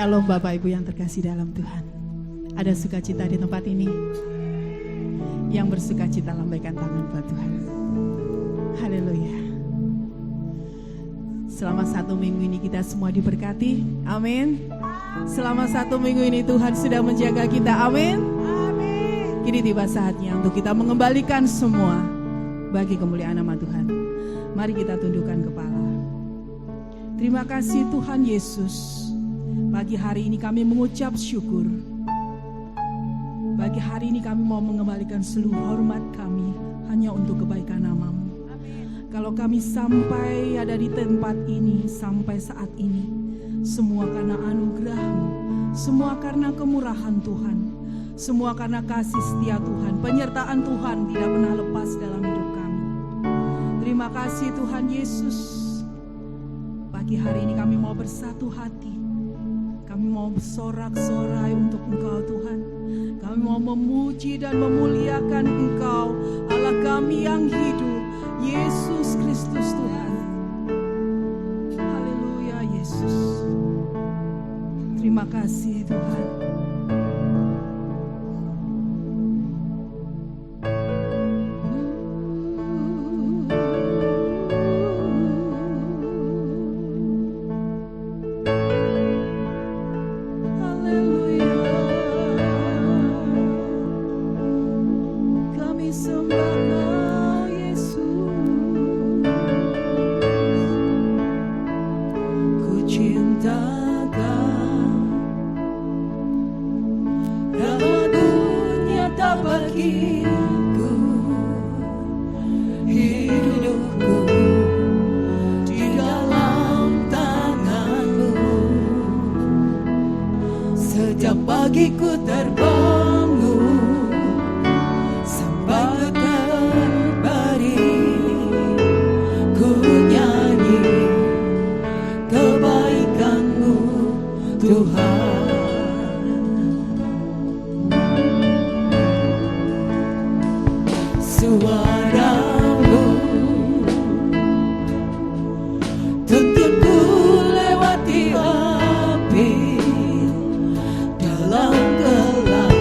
Shalom Bapak Ibu yang terkasih dalam Tuhan. Ada sukacita di tempat ini. Yang bersukacita lambaikan tangan buat Tuhan. Haleluya. Selama 1 minggu ini kita semua diberkati. Amin. Selama 1 minggu ini Tuhan sudah menjaga kita. Amin. Amin. Kini tiba saatnya untuk kita mengembalikan semua bagi kemuliaan nama Tuhan. Mari kita tundukkan kepala. Terima kasih Tuhan Yesus. Pagi hari ini kami mengucap syukur. Pagi hari ini kami mau mengembalikan seluruh hormat kami hanya untuk kebaikan nama-Mu. Amin. Kalau kami sampai ada di tempat ini sampai saat ini, semua karena anugerah-Mu, semua karena kemurahan Tuhan, semua karena kasih setia Tuhan, penyertaan Tuhan tidak pernah lepas dalam hidup kami. Terima kasih Tuhan Yesus. Pagi hari ini kami mau bersatu hati. Kami mau bersorak-sorai untuk Engkau Tuhan. Kami mau memuji dan memuliakan Engkau, Allah kami yang hidup, Yesus Kristus Tuhan. Haleluya Yesus. Terima kasih Tuhan. Dalam gelap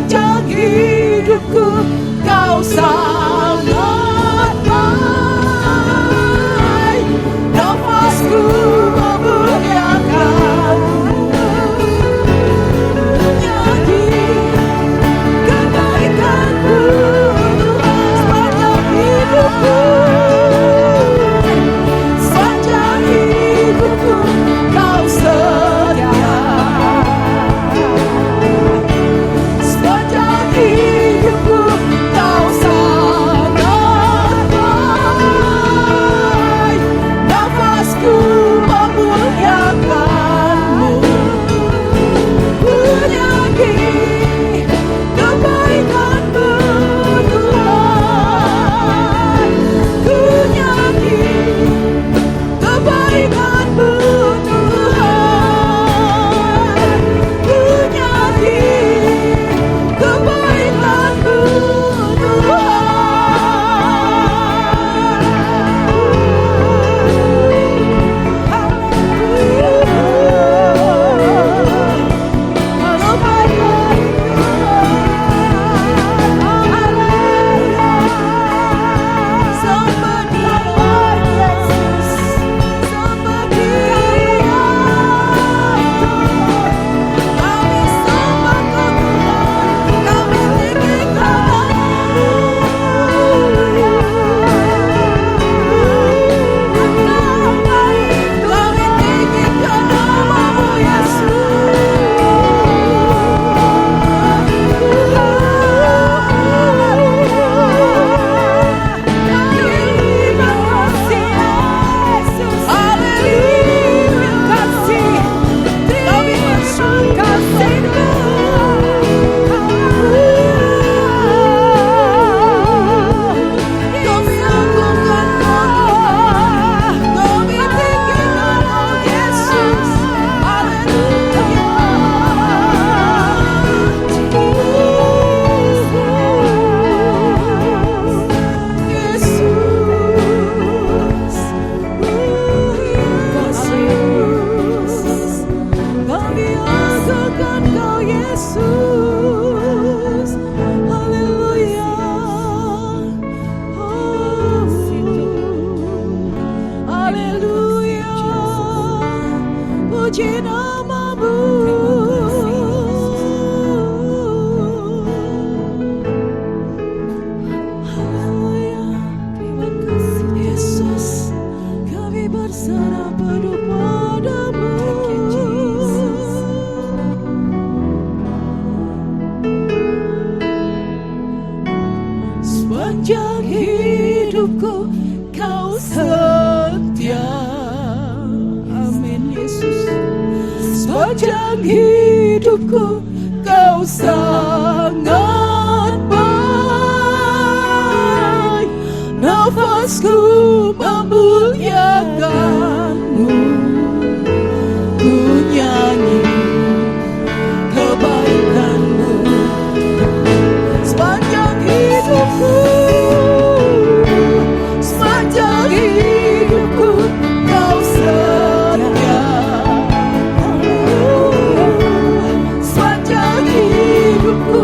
sepanjang hidupku Kau sangat baik, nafasku memuliakan-Mu. Nyanyi kebaikan-Mu sepanjang hidupku, sepanjang hidupku Kau setia. Sepanjang hidupku Kau sangat baik, nafasku memuliakan-Mu. Ku nyanyi kebaikan-Mu Tuhan, ku nyanyi kebaikan-Mu Tuhan, ku nyanyi kebaikan-Mu puji nama-Mu. Haleluya, terima kasih Yesus, kami berserah penuh pada-Mu. Sepanjang hidupku Kau setia. Amin Yesus. Sepanjang hidupku Kau sangat baik, nafasku memuliakan-Mu. Ku nyanyi kebaikan-Mu sepanjang hidupku, sepanjang hidupku Kau setia. Sepanjang hidupku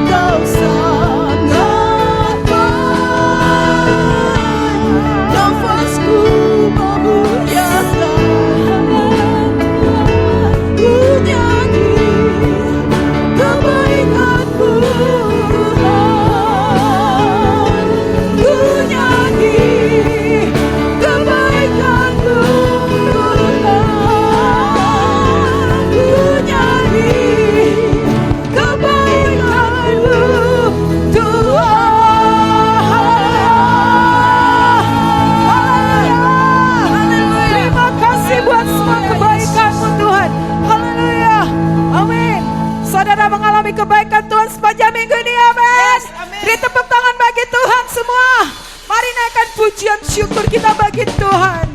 Kau sangat baik, nafasku memuliakan. Ku nyanyi kebaikan-Mu Tuhan, ku nyanyi kebaikan-Mu Tuhan, ku nyanyi kebaikan-Mu Tuhan. Terima kasih buat semua kebaikan-Mu Tuhan. Haleluya. Amin. Saudara mengalami kebaikan Tuhan sepanjang minggu ini. Amin. Beri tepuk tangan bagi Tuhan semua. Mari naikkan pujian syukur kita bagi Tuhan,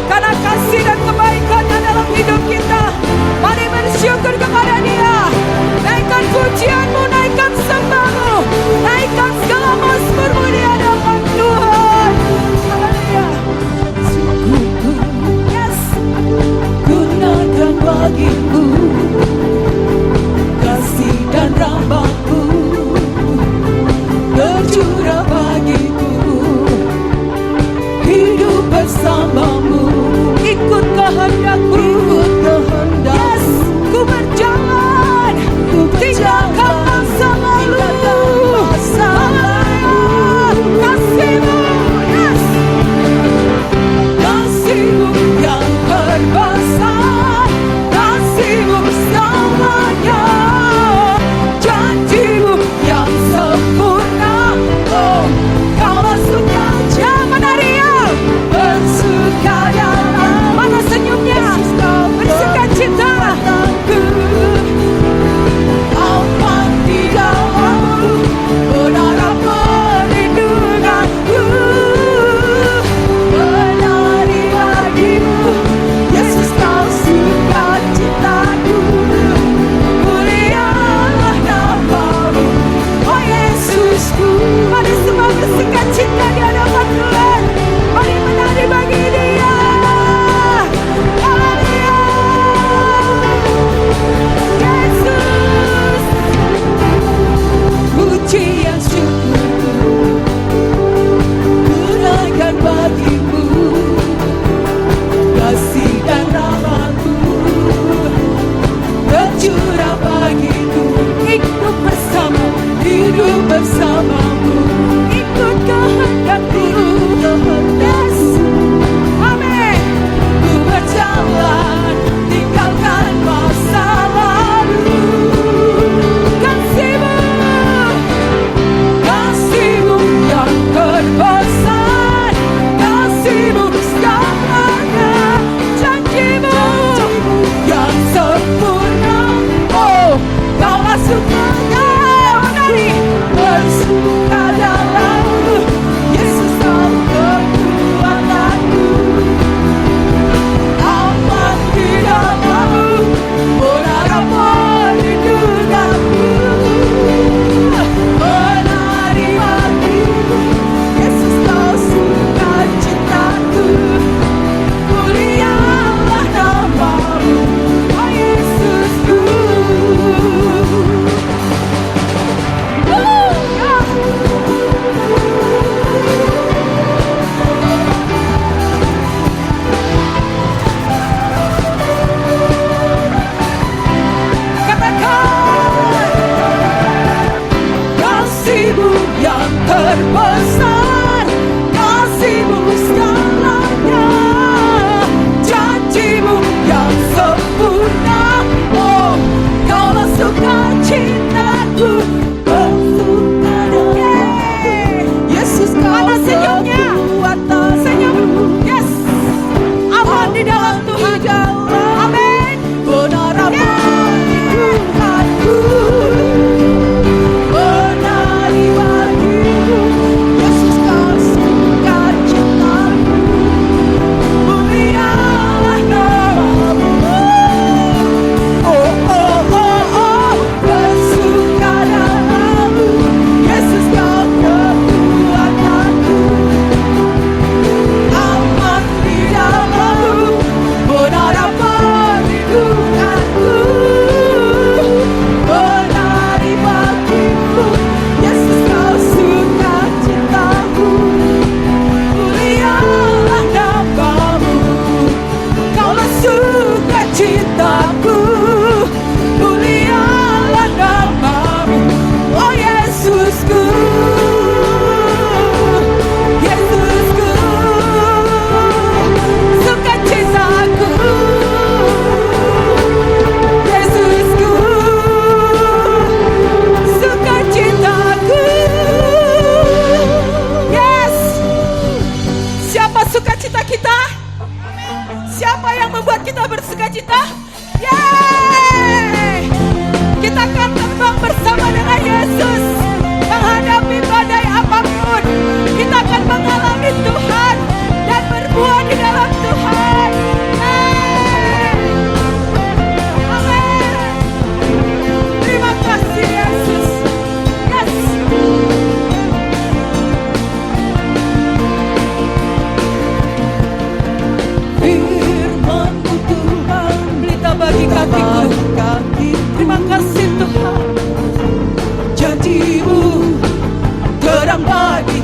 karena kasih dan kebaikannya dalam hidup kita. Mari bersyukur kepada Dia. Naikkan pujianmu, naikkan sembahmu, naikkan segala mazmurmu di hadapan Tuhan. Haleluya. Syukurku, yes, ku naikkan bagimu kasih dan rahmat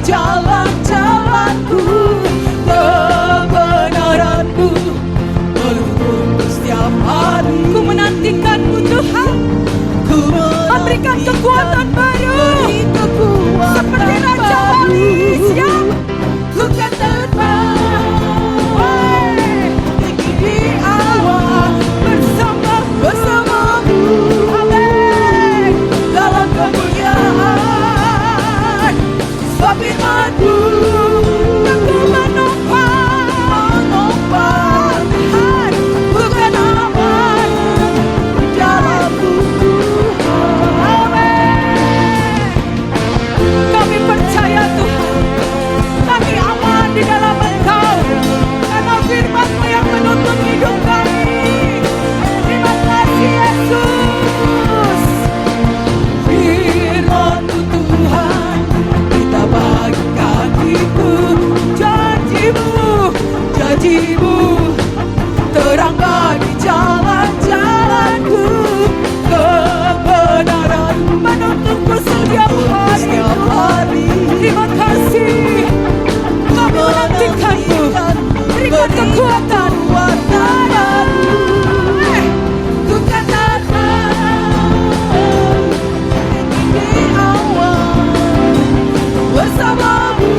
jalan-jalanku, kebenaran-Mu menuntunku setiap hari. Ku menantikan-Mu Tuhan, ku memberikan kekuatan baru, seperti Raja Wali. Siap, ku kan terbang tinggi di awan bersama-Mu. Amin. Dalam kemuliaan sebab firman-Mu, aku menopang Tuhan, bukan aman di dalam-Mu Tuhan. Amin. Kami percaya Tuhan, kami aman di dalam Engkau, karena firman-Mu yang menuntun hidup kami. Terima kasih Yesus. Firman-Mu Tuhan, kita bagikan itu. Janji-Mu terangkan di jalan-jalanku, kebenaran menuntunku setiap hari. Terima kasih, kami menantikan-Mu, berikan kekuatan. Ku kan terbang tinggi di awan bersama-Mu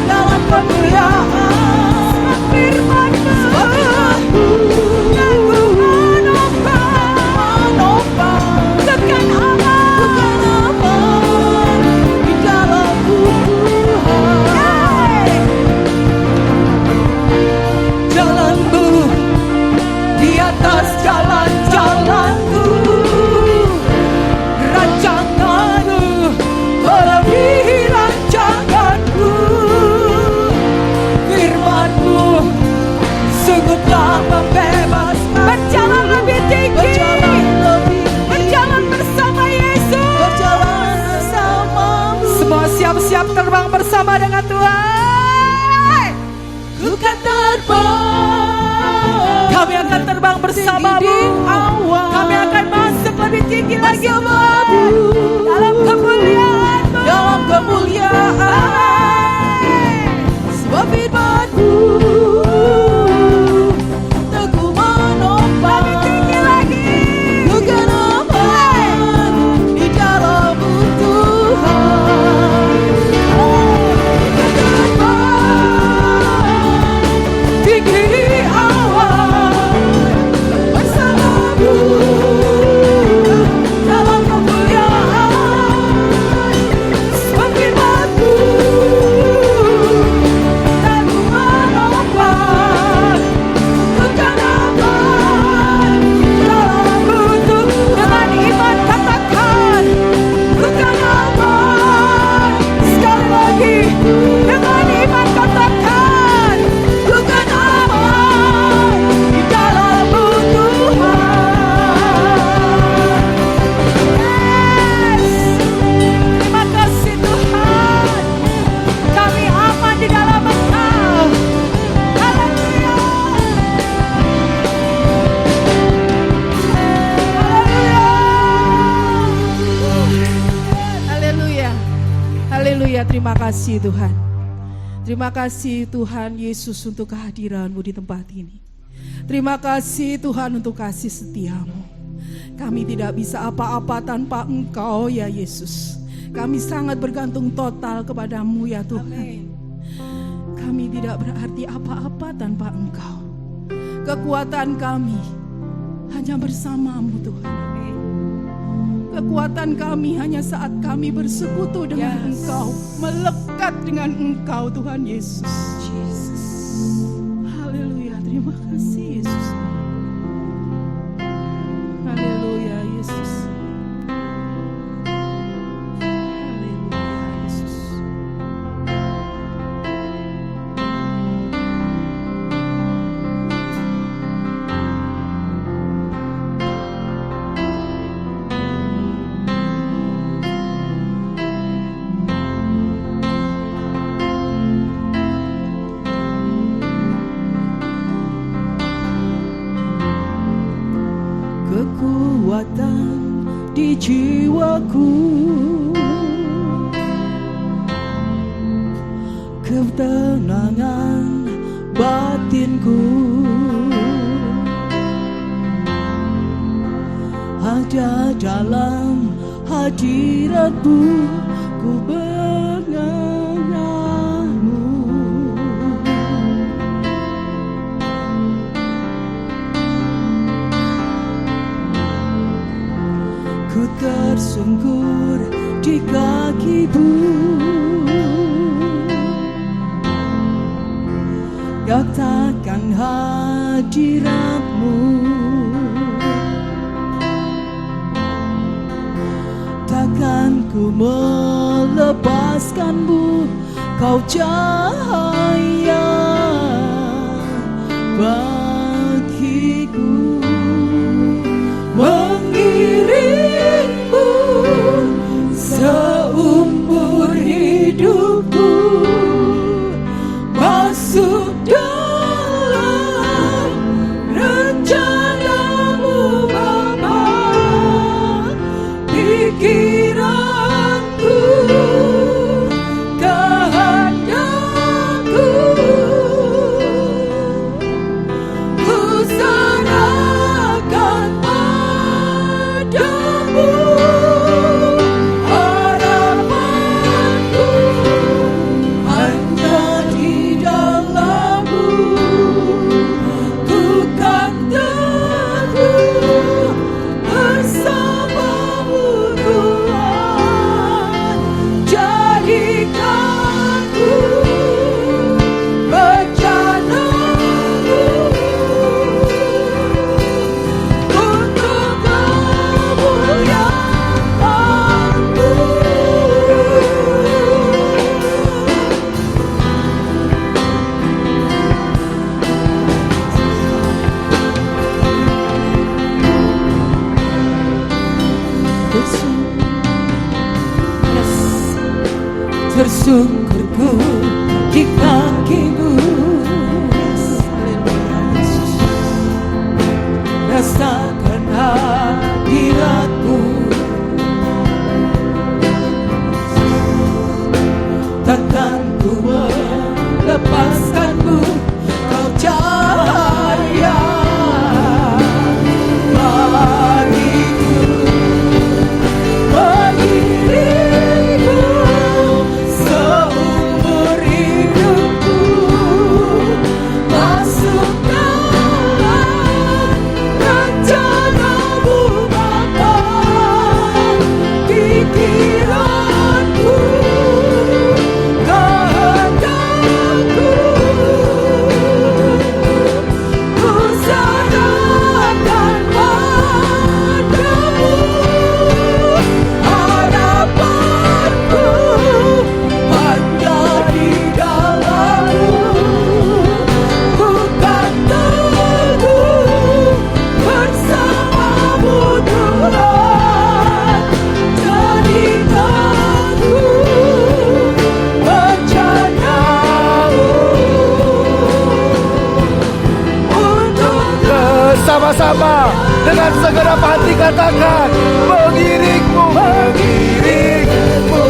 dalam kemuliaan. Firman-Mu, aku menopang, bukan aman di dalam-Mu Tuhan. Jalan-Mu di atas jalan-jalanku, rancangan-Mu melebihi rancanganku. Firman-Mu sungguh telah membebaskan, berjalan lebih tinggi, berjalan bersama Yesus, berjalan bersama-Mu. Semua siap-siap terbang bersama dengan Tuhan. Ku kan terbang, kami akan terbang bersama-Mu. Kami akan masuk lebih tinggi lagi dalam kemuliaan-Mu, dalam kemuliaan. Sebab firman-Mu teguh menopang, lebih tinggi lagi, bukan aman di dalam-Mu Tuhan. Tinggi di awan bersama-Mu dalam kemuliaan. Sebab firman-Mu teguh menopang, bukan aman dalam-Mu Tuhan. Dengan iman katakan, bukan aman. Sekali lagi, dengan iman katakan, bukan aman di dalam-Mu Tuhan. Yes. Terima kasih Tuhan, kami aman di dalam Engkau. Haleluya. Haleluya. Haleluya. Terima kasih Tuhan. Terima kasih Tuhan Yesus untuk kehadiran-Mu di tempat ini. Terima kasih Tuhan untuk kasih setia-Mu. Kami tidak bisa apa-apa tanpa Engkau ya Yesus. Kami sangat bergantung total kepadamu ya Tuhan. Kami tidak berarti apa-apa tanpa Engkau. Kekuatan kami hanya bersama-Mu Tuhan. Kekuatan kami hanya saat kami bersekutu dengan Engkau, melekat dengan Engkau Tuhan Yesus. Haleluya, terima kasih Yesus. Haleluya Yesus. Haleluya Yesus. kekuatan di jiwaku, ketenangan batinku. Ada dalam hadirat-Mu, ku mengenalmu. Ku tersungkur di kaki-Mu, katakan hadirat-Mu. Takkan ku melepaskan-Mu, Kau cahaya bagiku. Mengiringmu seumur hidupku, masuk dalam rencana-Mu Bapa. Pikiranku, kehendakku, ku serahkan padamu. Harapanku hanya di dalam-Mu, ku kan teguh bersama-Mu Tuhan. Jadikanku rencana-Mu untuk kemuliaan-Mu. Tersungkurku di kaki-Mu, rasakan hadirat-Mu. Takkan ku melepaskan-Mu, Kau cahaya bagiku. Mengiringku seumur hidupku, masuk dalam rencana-Mu Bapa. Pikiranku, kehendakku, ku serahkan padamu. Harapanku hanya di dalam-Mu, ku kan teguh bersama-Mu Tuhan. Jadikanku rencana-Mu untuk Bersama-sama dengan segenap hati katakan, mengiringmu, mengiringmu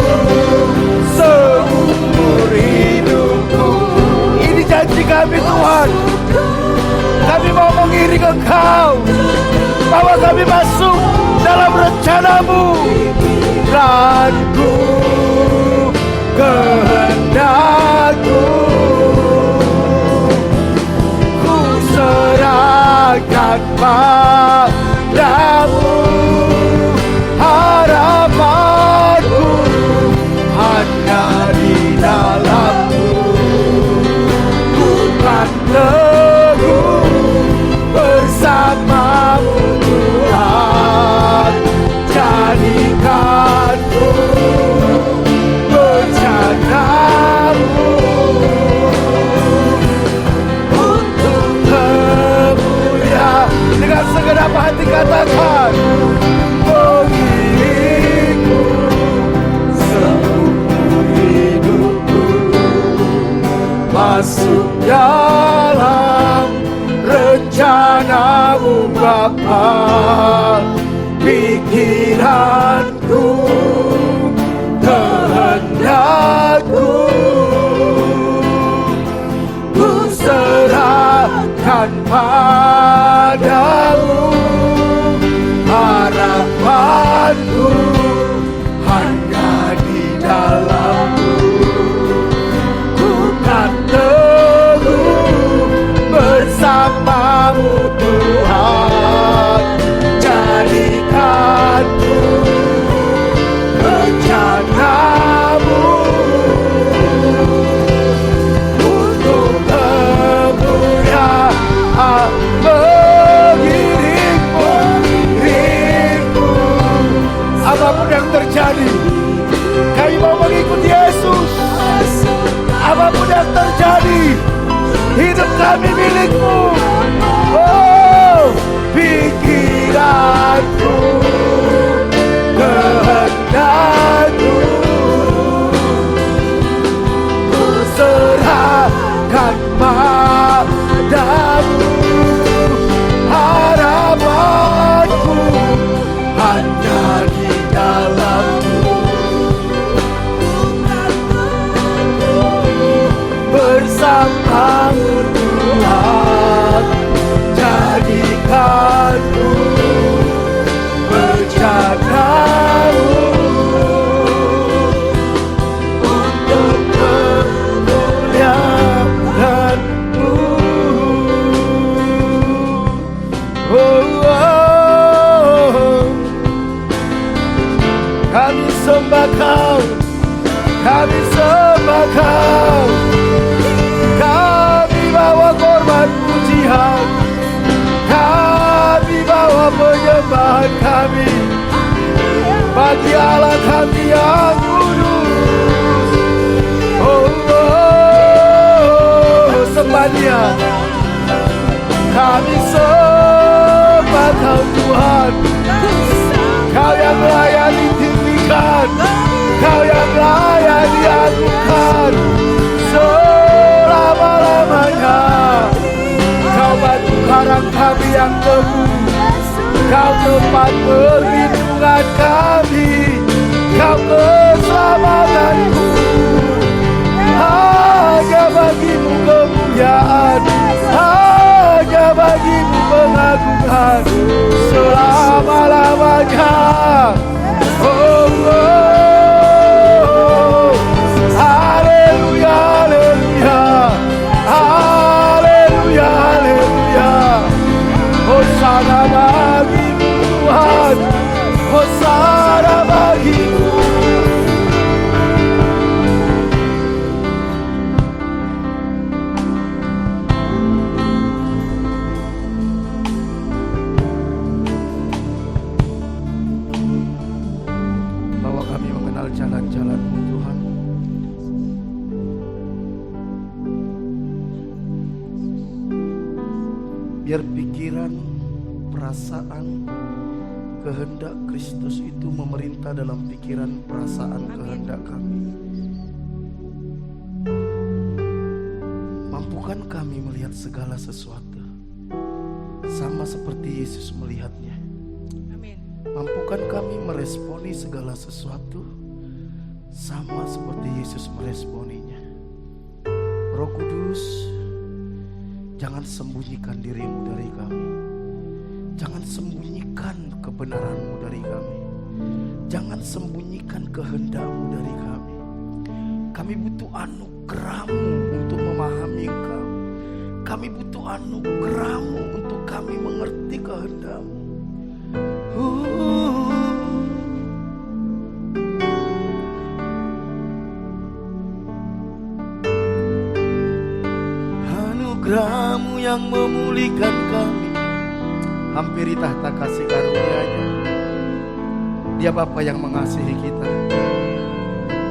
seumur hidupku. Ini janji kami Tuhan. Kami mau mengiring Engkau, bahwa kami masuk dalam rencana-Mu. Ranku, kehendakku, ku serahkan padamu. Harapanku hanya di dalam-Mu, ku kan teguh bersama-Mu Tuhan. Jadikanku rencana-Mu untuk kemuliaan. Dengan segenap hati katakan, mengiringmu seumur hidupku, masuk dalam rencana-Mu Bapa. Pikiranku, kehendakku, apapun yang terjadi, kami mau mengikuti Yesus. Apapun yang terjadi, hidup kami milik-Mu. Oh, pikiranku, kehendak-Mu, ku serahkan padamu. Harapanku hanya di dalam-Mu. Bersamamu Tuhan, jadikanku berjanamu untuk kemuliaan-Mu. Kami sembah Kau, kami sembah Kau. Kami bawa korban pujian, kami bawa penyembahan kami bagi Allah kami yang kudus. Sembah Dia, kami sembah Kau Tuhan. Kau yang layak ditinggikan, Kau yang layak diagungkan selama-lamanya. Kau batu karang kami yang teguh, Kau tempat perlindungan kami, Kau keselamatanku. Hanya bagi-Mu kemuliaan, hanya bagi-Mu pengagungan selama-lamanya. Oh, haleluya, haleluya, haleluya, haleluya. Hosana bagi-Mu Tuhan, hosana bagi-Mu. Bahwa kami mengenal jalan-jalan-Mu Tuhan. Biar pikiran, perasaan, kehendak Kristus itu memerintah dalam pikiran, perasaan, kehendak kami. Mampukan kami melihat segala sesuatu sama seperti Yesus melihatnya. Mampukan kami meresponi segala sesuatu sama seperti Yesus meresponinya. Roh Kudus, jangan sembunyikan diri-Mu dari kami. Jangan sembunyikan kebenaran-Mu dari kami. Jangan sembunyikan kehendak-Mu dari kami. Kami butuh anugerah-Mu untuk memahami Engkau. Kami butuh anugerah-Mu untuk kami mengerti kehendak-Mu. Anugerah-Mu yang memulihkan kami. Hampiri tahta kasih karunia-Nya. Dia Bapa yang mengasihi kita.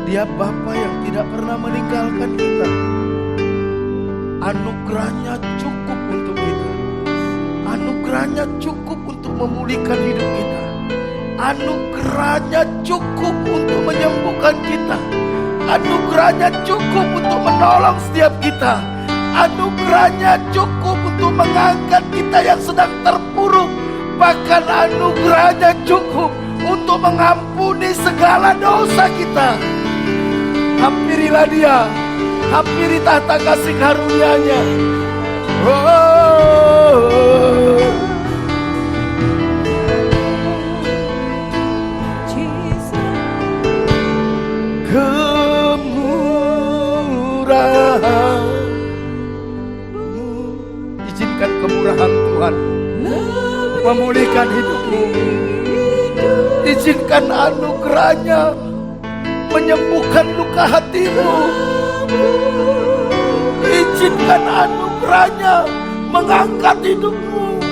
Dia Bapa yang tidak pernah meninggalkan kita. Anugerah-Nya cukup untuk kita. Anugerah-Nya cukup untuk memulihkan hidup kita. Anugerah-Nya cukup untuk menyembuhkan kita. Anugerah-Nya cukup untuk menolong setiap kita. Anugerah-Nya cukup untuk mengangkat kita yang sedang terpuruk. Bahkan anugerah-Nya cukup untuk mengampuni segala dosa kita. Hampirilah Dia, hampiri tahta kasih karunia-Nya. Kemurahan, izinkan kemurahan Tuhan memulihkan hidupmu. Izinkan anugerah-Nya menyembuhkan luka hatimu. Izinkan anugerah-Nya mengangkat hidupmu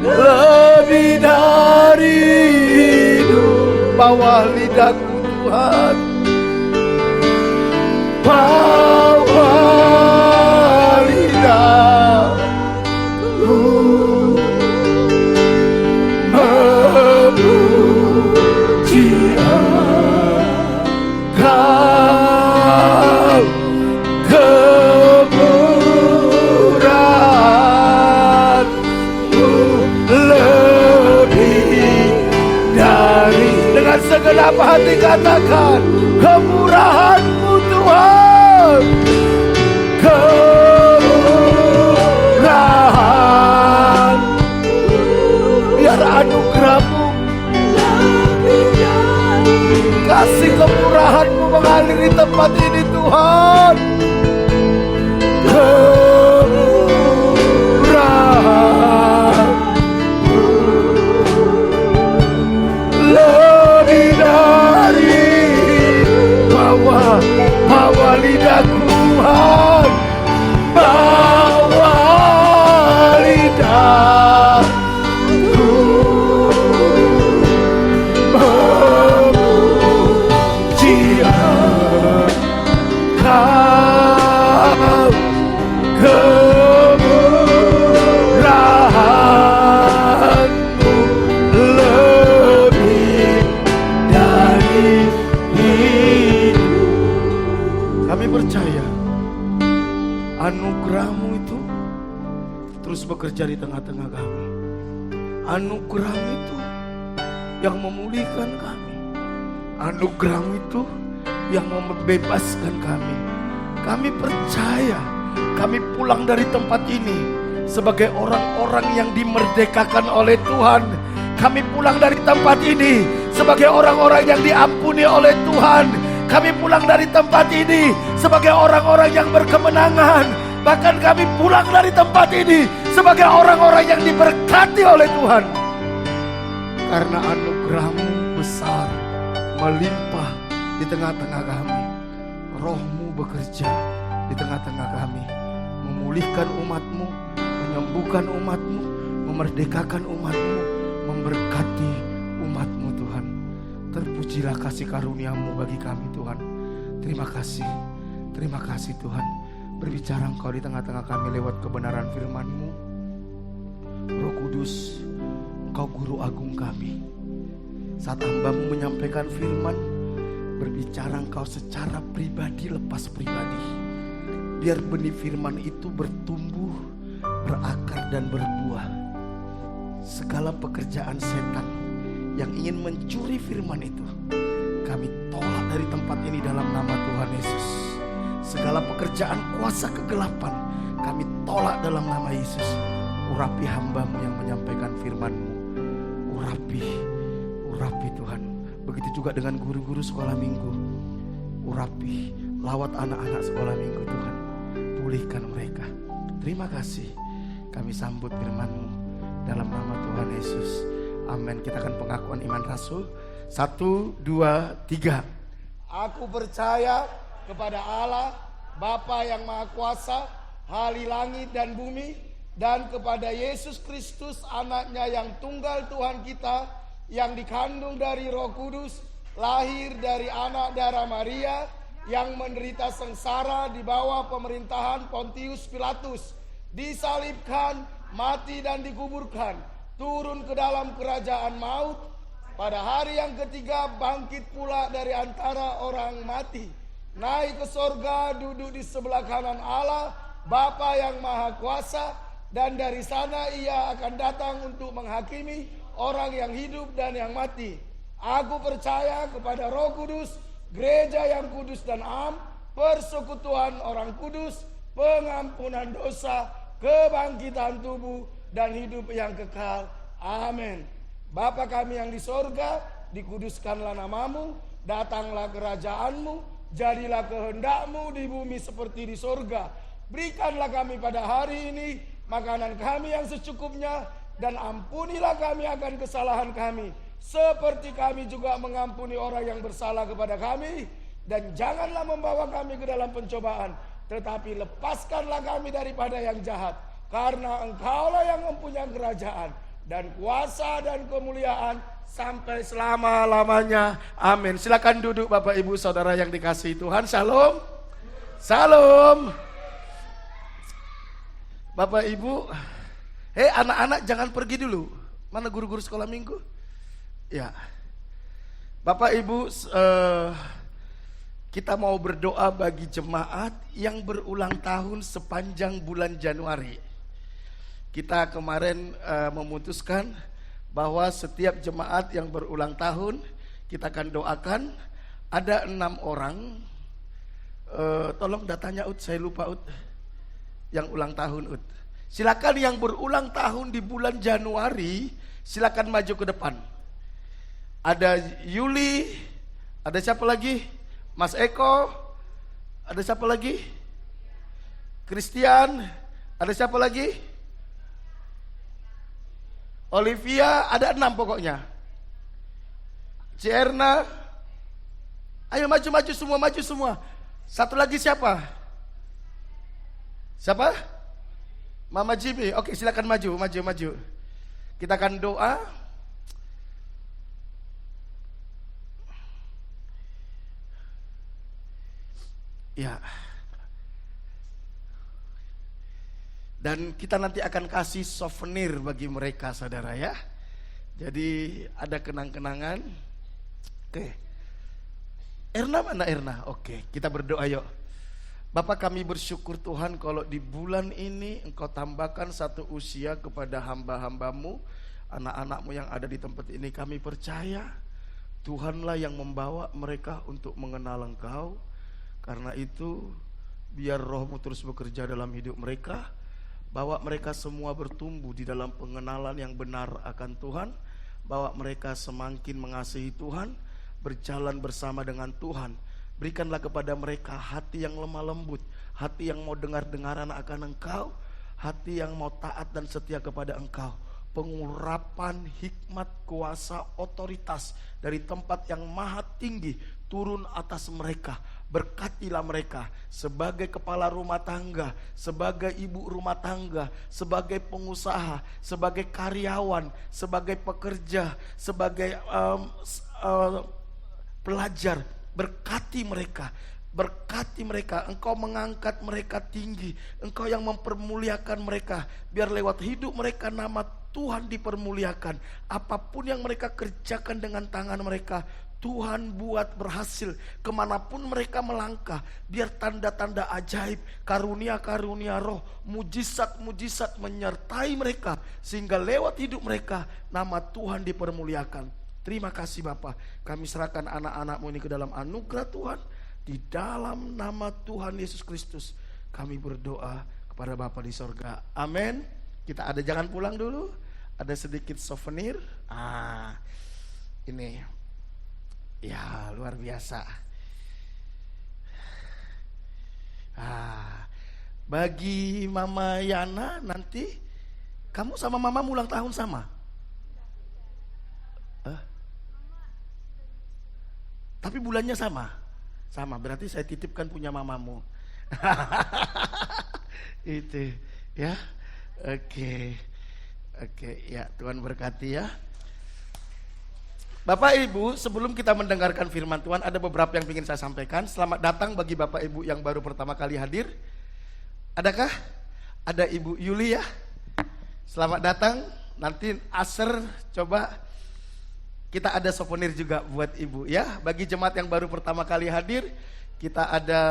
lebih dari hidup. bawah lidahku Tuhan. Bawah lidahku memuji Engkau, kemurahan-Mu lebih dari. Dengan segenap hati katakan, kemurahan-Mu Tuhan, kemurahan. Biar anugerah-Mu, kasih kemurahan-Mu mengaliri tempat ini Tuhan. Kemurahan lebih dari bawa lidahku Tuhan, bawa lidahku memuji Engkau, kemurahan-Mu lebih dari itu. Kami percaya anugerah-Mu itu terus bekerja di tengah-tengah kami. Anugerah-Mu itu yang memulihkan kami. Anugerah-Mu itu yang membebaskan kami. Kami percaya kami pulang dari tempat ini sebagai orang-orang yang dimerdekakan oleh Tuhan. Kami pulang dari tempat ini sebagai orang-orang yang diampuni oleh Tuhan. Kami pulang dari tempat ini sebagai orang-orang yang berkemenangan. Bahkan kami pulang dari tempat ini sebagai orang-orang yang diberkati oleh Tuhan. Karena anugerah-Mu besar, melimpah di tengah-tengah kami. Roh-Mu bekerja di tengah-tengah kami, memulihkan umat-Mu, menyembuhkan umat-Mu, memerdekakan umat-Mu, memberkati umat-Mu Tuhan. Terpujilah kasih karunia-Mu bagi kami Tuhan. Terima kasih Tuhan. Berbicara Engkau di tengah-tengah kami lewat kebenaran firman-Mu. Roh Kudus, Engkau guru agung kami. Saat hamba-Mu menyampaikan firman, berbicara Engkau secara pribadi lepas pribadi. Biar benih firman itu bertumbuh, berakar dan berbuah. Segala pekerjaan setan yang ingin mencuri firman itu, kami tolak dari tempat ini dalam nama Tuhan Yesus. Segala pekerjaan kuasa kegelapan kami tolak dalam nama Yesus. Urapi hamba-Mu yang menyampaikan firman-Mu. Urapi Tuhan. Begitu juga dengan guru-guru sekolah minggu. Urapi, lawat anak-anak sekolah minggu Tuhan. Pulihkan mereka. Terima kasih. Kami sambut firman-Mu dalam nama Tuhan Yesus. Amin. Kita akan pengakuan iman rasul. 1, 2, 3. Aku percaya kepada Allah, Bapa yang Maha Kuasa, Hali langit dan bumi, dan kepada Yesus Kristus, anaknya yang tunggal Tuhan kita, yang dikandung dari Roh Kudus, lahir dari anak darah Maria, yang menderita sengsara di bawah pemerintahan Pontius Pilatus, disalibkan, mati dan dikuburkan, turun ke dalam kerajaan maut, pada hari yang ketiga bangkit pula dari antara orang mati, naik ke sorga, duduk di sebelah kanan Allah, Bapa yang Maha Kuasa, dan dari sana Ia akan datang untuk menghakimi orang yang hidup dan yang mati. Aku percaya kepada Roh Kudus, gereja yang kudus dan am, persekutuan orang kudus, pengampunan dosa, kebangkitan tubuh, dan hidup yang kekal. Amin. Bapa kami yang di sorga, dikuduskanlah namamu, datanglah kerajaan-Mu, jadilah kehendak-Mu di bumi seperti di sorga. Berikanlah kami pada hari ini makanan kami yang secukupnya, dan ampunilah kami akan kesalahan kami, seperti kami juga mengampuni orang yang bersalah kepada kami. Dan janganlah membawa kami ke dalam pencobaan, tetapi lepaskanlah kami daripada yang jahat. Karena Engkaulah yang mempunyai kerajaan dan kuasa dan kemuliaan sampai selama-lamanya. Amin. Silakan duduk Bapak Ibu Saudara yang dikasihi Tuhan. Shalom. Shalom. Bapak Ibu, anak-anak jangan pergi dulu. Mana guru-guru sekolah minggu? Ya. Bapak Ibu, kita mau berdoa bagi jemaat yang berulang tahun sepanjang bulan Januari. Kita kemarin memutuskan bahwa setiap jemaat yang berulang tahun kita akan doakan. Ada 6 orang. Tolong datanya Ut, saya lupa Ut. Yang ulang tahun Ut. Silakan yang berulang tahun di bulan Januari, silakan maju ke depan. Ada Yuli, ada siapa lagi? Mas Eko, ada siapa lagi? Christian, ada siapa lagi? Olivia, ada 6 pokoknya. Cierna, ayo maju semua, maju semua. Satu lagi siapa? Siapa? Mama Jimmy. Oke, silakan maju. Kita akan doa. Ya. Dan kita nanti akan kasih souvenir bagi mereka, saudara ya. Jadi ada kenang-kenangan. Oke. Erna mana Erna? Oke, kita berdoa yuk. Bapak, kami bersyukur Tuhan kalau di bulan ini Engkau tambahkan satu usia kepada hamba-hambamu, anak-anakmu yang ada di tempat ini. Kami percaya Tuhanlah yang membawa mereka untuk mengenal Engkau. Karena itu biar Roh-Mu terus bekerja dalam hidup mereka. Bawa mereka semua bertumbuh di dalam pengenalan yang benar akan Tuhan. Bawa mereka semakin mengasihi Tuhan, berjalan bersama dengan Tuhan. Berikanlah kepada mereka hati yang lemah lembut, hati yang mau dengar-dengaran akan Engkau, hati yang mau taat dan setia kepada Engkau. Pengurapan hikmat, kuasa, otoritas dari tempat yang maha tinggi turun atas mereka. Berkatilah mereka sebagai kepala rumah tangga, sebagai ibu rumah tangga, sebagai pengusaha, sebagai karyawan, sebagai pekerja, sebagai pelajar. Berkati mereka, berkati mereka. Engkau mengangkat mereka tinggi, Engkau yang mempermuliakan mereka. Biar lewat hidup mereka nama Tuhan dipermuliakan. Apapun yang mereka kerjakan dengan tangan mereka, Tuhan buat berhasil. Kemanapun mereka melangkah, biar tanda-tanda ajaib, karunia-karunia roh, mujizat-mujizat menyertai mereka. Sehingga lewat hidup mereka nama Tuhan dipermuliakan. Terima kasih Bapa, kami serahkan anak-anak-Mu ini ke dalam anugerah Tuhan. Di dalam nama Tuhan Yesus Kristus kami berdoa kepada Bapa di sorga. Amin. Kita ada, jangan pulang dulu. Ada sedikit souvenir. Ini ya luar biasa. Bagi Mama Yana, nanti kamu sama Mama ulang tahun sama? Tapi bulannya sama? Sama, berarti saya titipkan punya mamamu. Itu ya. Oke, ya Tuhan berkati ya. Bapak Ibu, sebelum kita mendengarkan firman Tuhan, ada beberapa yang ingin saya sampaikan. Selamat datang bagi Bapak Ibu yang baru pertama kali hadir. Adakah? Ada Ibu Yuli ya. Selamat datang. Nanti Aser coba kita ada souvenir juga buat Ibu ya. Bagi jemaat yang baru pertama kali hadir, kita ada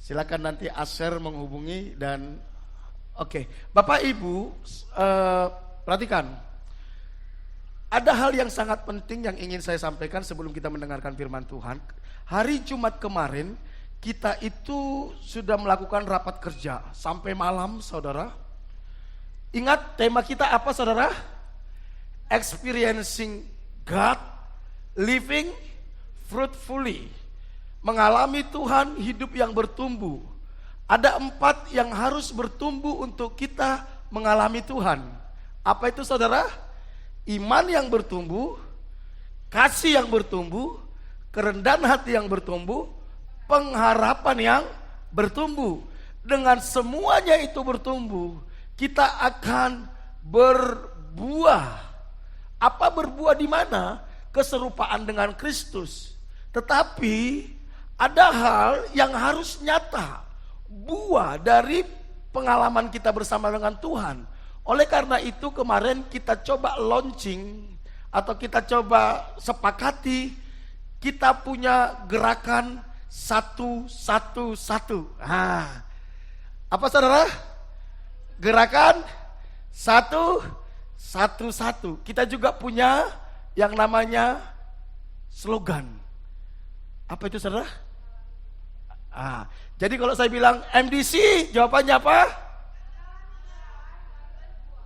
silakan nanti Aser menghubungi dan oke. Bapak Ibu, perhatikan. Ada hal yang sangat penting yang ingin saya sampaikan sebelum kita mendengarkan firman Tuhan. Hari Jumat kemarin kita itu sudah melakukan rapat kerja sampai malam, saudara. Ingat tema kita apa, saudara? Experiencing God, living fruitfully. Mengalami Tuhan, hidup yang bertumbuh. Ada 4 yang harus bertumbuh untuk kita mengalami Tuhan. Apa itu, saudara? Iman yang bertumbuh, kasih yang bertumbuh, kerendahan hati yang bertumbuh, pengharapan yang bertumbuh. Dengan semuanya itu bertumbuh, kita akan berbuah. Apa berbuah di mana? Keserupaan dengan Kristus. Tetapi ada hal yang harus nyata, buah dari pengalaman kita bersama dengan Tuhan. Oleh karena itu kemarin kita coba launching atau kita coba sepakati, kita punya gerakan 1-1-1. Apa saudara? Gerakan 1-1-1. Kita juga punya yang namanya slogan. Apa itu saudara? Jadi kalau saya bilang MDC, jawabannya apa?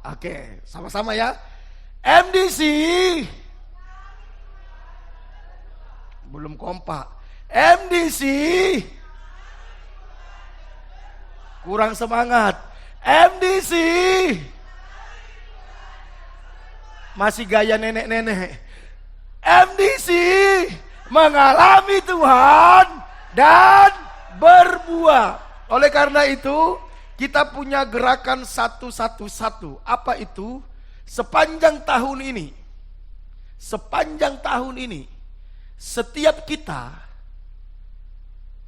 Oke, sama-sama ya. MDC. Belum kompak. MDC. Kurang semangat. MDC. Masih gaya nenek-nenek. MDC. Mengalami Tuhan dan berbuah. Oleh karena itu, kita punya gerakan 1-1-1. Apa itu? Sepanjang tahun ini, setiap kita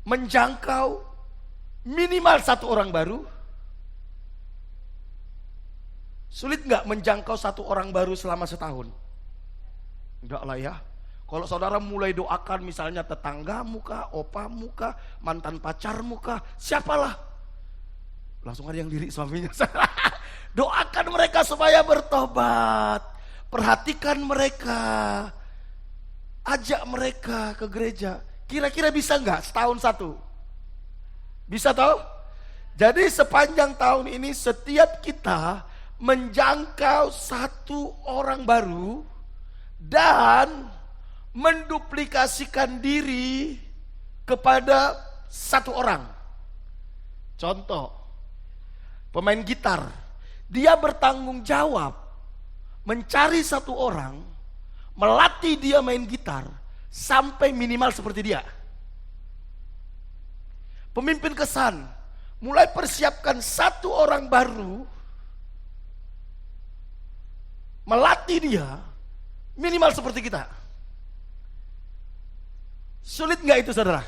menjangkau minimal 1 orang baru. Sulit nggak menjangkau 1 orang baru selama setahun? Enggak lah ya. Kalau saudara mulai doakan misalnya tetanggamu kah, opamu kah, mantan pacarmu kah, siapalah. Langsung ada yang lirik suaminya. Doakan mereka supaya bertobat. Perhatikan mereka. Ajak mereka ke gereja. Kira-kira bisa nggak setahun 1? Bisa tahu? Jadi sepanjang tahun ini setiap kita menjangkau 1 orang baru dan menduplikasikan diri kepada 1 orang. Contoh, pemain gitar, dia bertanggung jawab mencari 1 orang, melatih dia main gitar sampai minimal seperti dia. Pemimpin kesan, mulai persiapkan 1 orang baru, melatih dia minimal seperti kita. Sulit nggak itu saudara?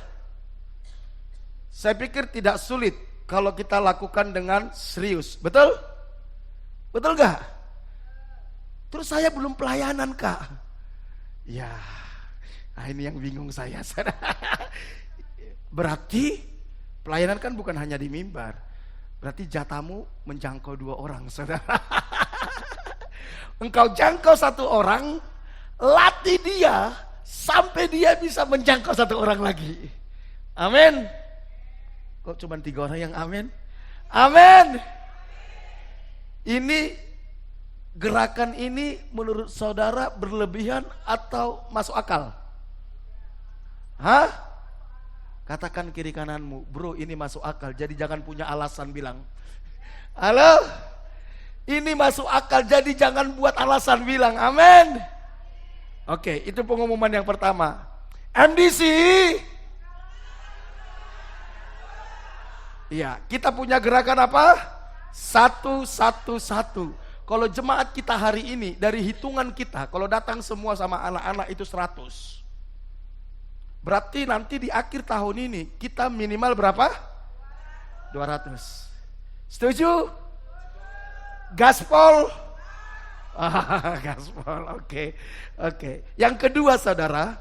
Saya pikir tidak sulit kalau kita lakukan dengan serius. Betul? Betul gak? Terus saya belum pelayanan kak. Ya, ini yang bingung saya. Berarti pelayanan kan bukan hanya di mimbar. Berarti jatamu menjangkau 2 orang saudara. Engkau jangkau 1 orang, latih dia sampai dia bisa menjangkau 1 orang lagi. Amin. Kok cuma 3 orang yang amin? Amin. Ini gerakan ini menurut saudara berlebihan atau masuk akal? Katakan kiri kananmu, bro ini masuk akal. Jadi jangan punya alasan bilang. Halo? Ini masuk akal, jadi jangan buat alasan bilang. Amin. Oke, itu pengumuman yang pertama. MDC. Iya, kita punya gerakan apa? 1-1-1. Kalau jemaat kita hari ini, dari hitungan kita, kalau datang semua sama anak-anak itu 100. Berarti nanti di akhir tahun ini, kita minimal berapa? 200. Setuju? Gaspol? Gaspol, oke. Yang kedua saudara,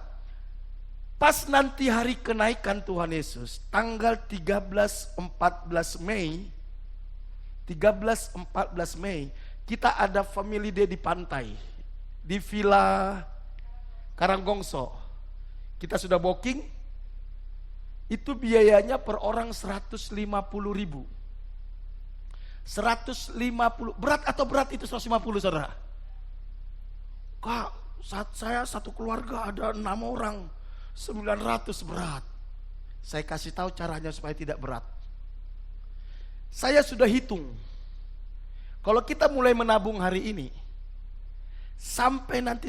pas nanti hari kenaikan Tuhan Yesus, tanggal 13-14 Mei, kita ada family day di pantai, di Villa Karanggongso. Kita sudah booking, itu biayanya per orang 150.000. 150, berat atau berat itu 150 saudara? Kak, saya satu keluarga ada 6 orang, 900 berat. Saya kasih tahu caranya supaya tidak berat. Saya sudah hitung, kalau kita mulai menabung hari ini, sampai nanti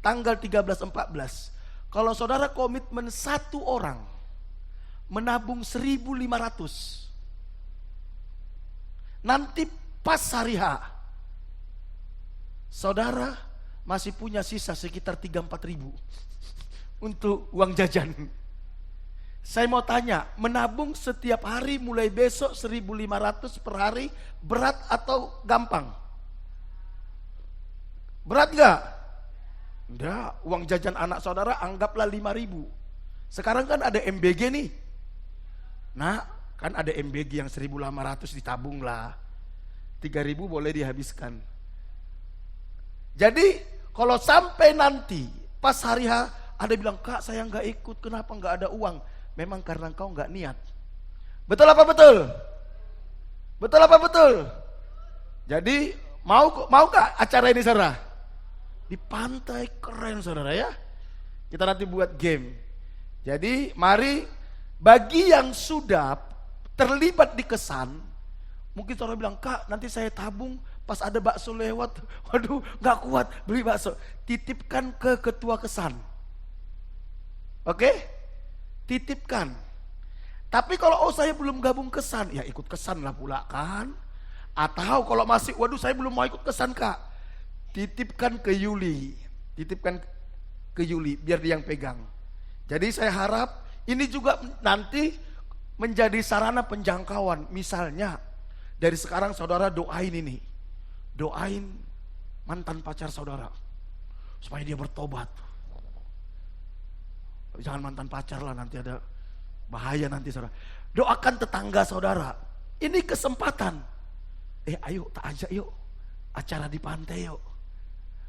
tanggal 13-14, kalau saudara komitmen 1 orang, menabung 1.500, nanti pas hari H, saudara masih punya sisa sekitar 3-4 ribu untuk uang jajan. Saya mau tanya, menabung setiap hari mulai besok 1.500 per hari berat atau gampang? Berat gak? Enggak, uang jajan anak saudara anggaplah 5.000. Sekarang kan ada MBG nih. Nah, kan ada MBG yang 1.800 ditabung lah. 3.000 boleh dihabiskan. Jadi kalau sampai nanti pas hari H ada bilang, "Kak, saya nggak ikut, kenapa nggak ada uang?" Memang karena engkau nggak niat. Betul apa betul? Betul apa betul? Jadi mau kak acara ini saudara? Di pantai keren saudara ya. Kita nanti buat game. Jadi mari bagi yang sudah terlibat di kesan, mungkin saudara bilang, "Kak, nanti saya tabung pas ada bakso lewat, waduh nggak kuat beli bakso." Titipkan ke ketua kesan. Oke? Titipkan. Tapi kalau saya belum gabung kesan, ya ikut kesan lah pula kan. Atau kalau masih, waduh saya belum mau ikut kesan kak, titipkan ke Yuli. Titipkan ke Yuli biar dia yang pegang. Jadi saya harap ini juga nanti menjadi sarana penjangkauan. Misalnya dari sekarang saudara doain ini, doain mantan pacar saudara supaya dia bertobat. Jangan mantan pacar lah, nanti ada bahaya nanti saudara. Doakan tetangga saudara. Ini kesempatan. Ayo tak ajak yuk acara di pantai yuk.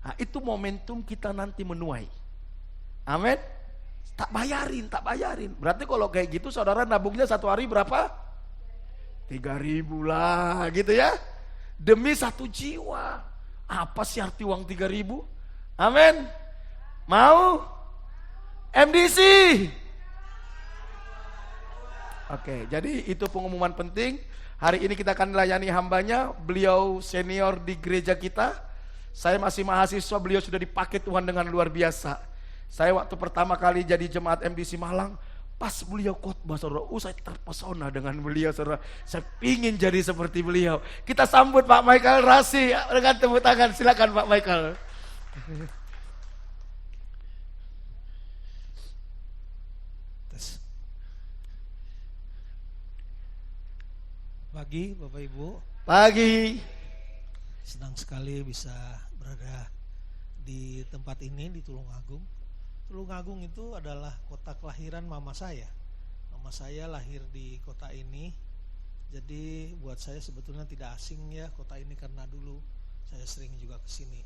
Nah, itu momentum kita nanti menuai. Amin. Tak bayarin. Berarti kalau kayak gitu saudara nabungnya satu hari berapa? 3.000 lah gitu ya. Demi satu jiwa. Apa sih arti uang 3.000? Amin. Mau? MDC. Oke, jadi itu pengumuman penting. Hari ini kita akan melayani hambanya. Beliau senior di gereja kita. Saya masih mahasiswa, beliau sudah dipakai Tuhan dengan luar biasa. Saya waktu pertama kali jadi jemaat MDC Malang, pas beliau khotbah saudara, saya terpesona dengan beliau saudara. Saya pingin jadi seperti beliau. Kita sambut Pak Michael Rasi dengan tepuk tangan. Silakan Pak Michael. Pagi Bapak Ibu. Pagi. Senang sekali bisa berada di tempat ini di Tulungagung. Tulungagung itu adalah kota kelahiran mama saya. Mama saya lahir di kota ini. Jadi buat saya sebetulnya tidak asing ya kota ini karena dulu saya sering juga ke sini.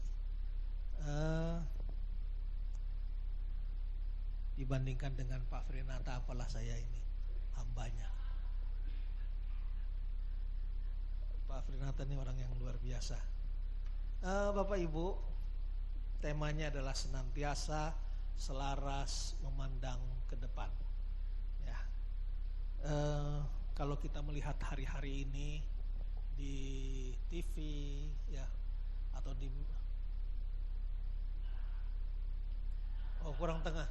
Dibandingkan dengan Pak Frenata, apalah saya ini hambanya. Pak Frenata ini orang yang luar biasa. Bapak Ibu, temanya adalah senantiasa selaras memandang ke depan. Ya, kalau kita melihat hari-hari ini di TV, ya, atau di kurang tengah,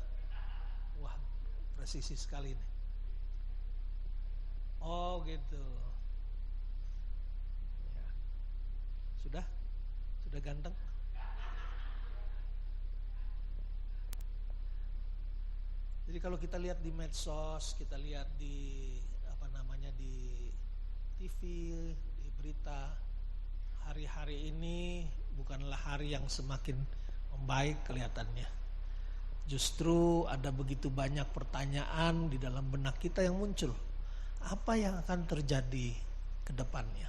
wah presisi sekali nih. Oh gitu. Sudah ganteng. Jadi kalau kita lihat di medsos, kita lihat di di TV, di berita, hari-hari ini bukanlah hari yang semakin membaik kelihatannya. Justru ada begitu banyak pertanyaan di dalam benak kita yang muncul. Apa yang akan terjadi ke depannya?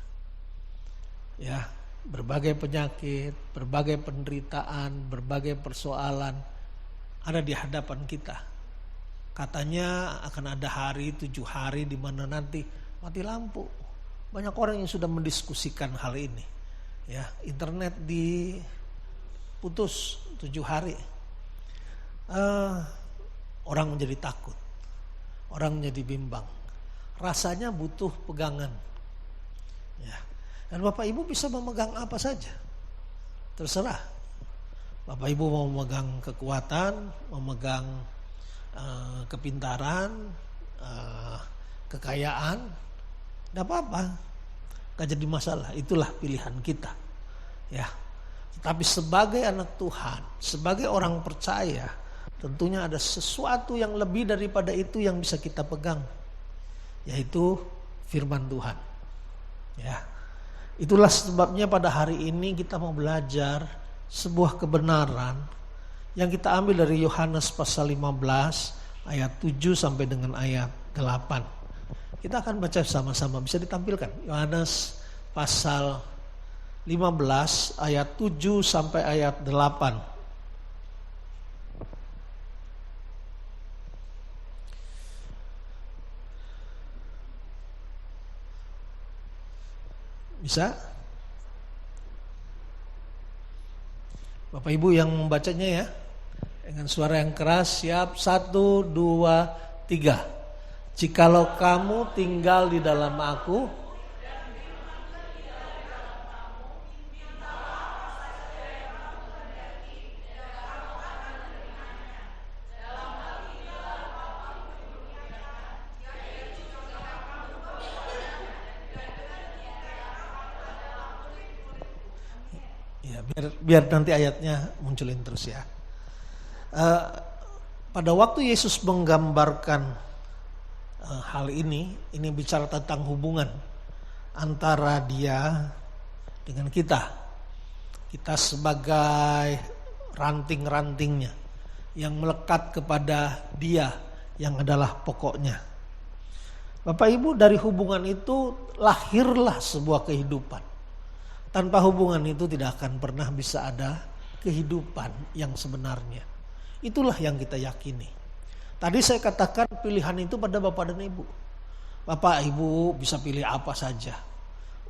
Ya, berbagai penyakit, berbagai penderitaan, berbagai persoalan ada di hadapan kita. Katanya akan ada 7 hari di mana nanti mati lampu. Banyak orang yang sudah mendiskusikan hal ini. Ya, internet diputus 7 hari. Orang menjadi takut, orang menjadi bimbang. Rasanya butuh pegangan. Ya. Dan Bapak Ibu bisa memegang apa saja, terserah. Bapak Ibu mau memegang kekuatan, memegang kepintaran, kekayaan, tidak apa-apa. gak jadi masalah. Itulah pilihan kita. Ya. Tapi sebagai anak Tuhan, sebagai orang percaya, tentunya ada sesuatu yang lebih daripada itu yang bisa kita pegang, yaitu firman Tuhan. Ya. Itulah sebabnya pada hari ini kita mau belajar sebuah kebenaran yang kita ambil dari Yohanes pasal 15 ayat 7 sampai dengan ayat 8. Kita akan baca sama-sama, bisa ditampilkan. Yohanes pasal 15 ayat 7 sampai ayat 8. Bisa? Bapak Ibu yang membacanya ya, dengan suara yang keras, siap, 1, 2, 3. Jikalau kamu tinggal di dalam aku, ya, biar nanti ayatnya munculin terus ya. Pada waktu Yesus menggambarkan hal ini bicara tentang hubungan antara Dia dengan kita sebagai ranting-rantingnya yang melekat kepada Dia yang adalah pokoknya. Bapak Ibu, dari hubungan itu lahirlah sebuah kehidupan. Tanpa hubungan itu tidak akan pernah bisa ada kehidupan yang sebenarnya. Itulah yang kita yakini. Tadi saya katakan pilihan itu pada Bapak dan Ibu. Bapak Ibu bisa pilih apa saja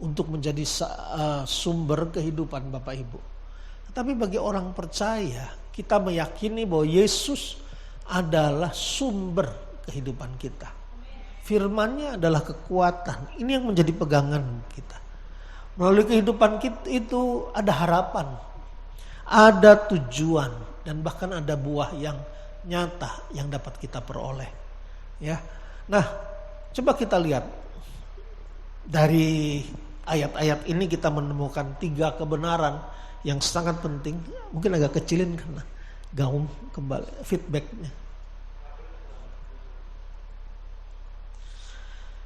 untuk menjadi sumber kehidupan Bapak Ibu. Tapi bagi orang percaya, kita meyakini bahwa Yesus adalah sumber kehidupan kita. Firman-Nya adalah kekuatan. Ini yang menjadi pegangan kita. Melalui kehidupan kita itu ada harapan, ada tujuan, dan bahkan ada buah yang nyata yang dapat kita peroleh. Ya, nah coba kita lihat dari ayat-ayat ini kita menemukan 3 kebenaran yang sangat penting. Mungkin agak kecilin karena gaung kembali feedbacknya.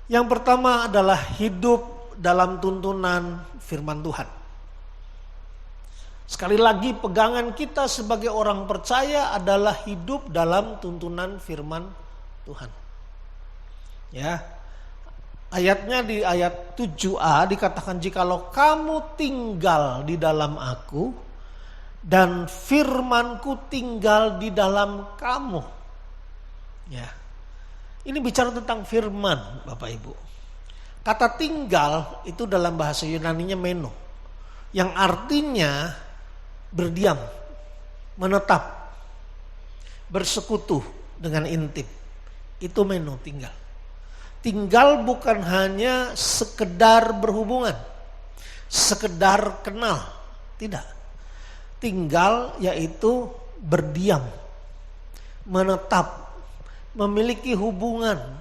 Yang pertama adalah hidup dalam tuntunan firman Tuhan. Sekali lagi, pegangan kita sebagai orang percaya adalah hidup dalam tuntunan firman Tuhan. Ya. Ayatnya di ayat 7a dikatakan, jikalau kamu tinggal di dalam aku dan firmanku tinggal di dalam kamu. Ya. Ini bicara tentang firman, Bapak Ibu. Kata tinggal itu dalam bahasa Yunaninya meno, yang artinya berdiam, menetap, bersekutu dengan intim. Itu meno, tinggal. Tinggal bukan hanya sekedar berhubungan, sekedar kenal, tidak. Tinggal yaitu berdiam, menetap, memiliki hubungan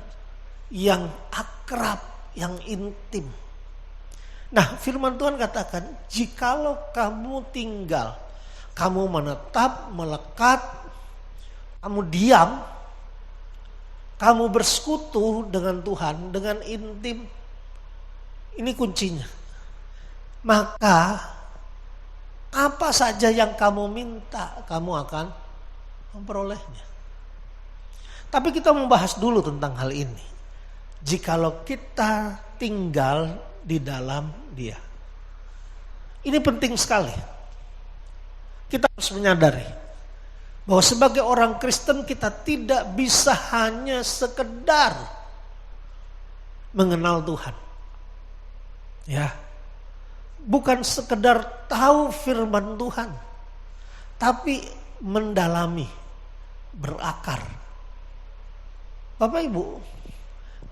yang akrab, yang intim. Nah, firman Tuhan katakan, jikalau kamu tinggal, kamu menetap, melekat, kamu diam, kamu bersekutu dengan Tuhan, dengan intim, ini kuncinya. Maka apa saja yang kamu minta, kamu akan memperolehnya. Tapi kita membahas dulu tentang hal ini. Jikalau kita tinggal di dalam Dia. Ini penting sekali. Kita harus menyadari bahwa sebagai orang Kristen kita tidak bisa hanya sekedar mengenal Tuhan. Ya. Bukan sekedar tahu firman Tuhan, tapi mendalami, berakar. Bapak Ibu,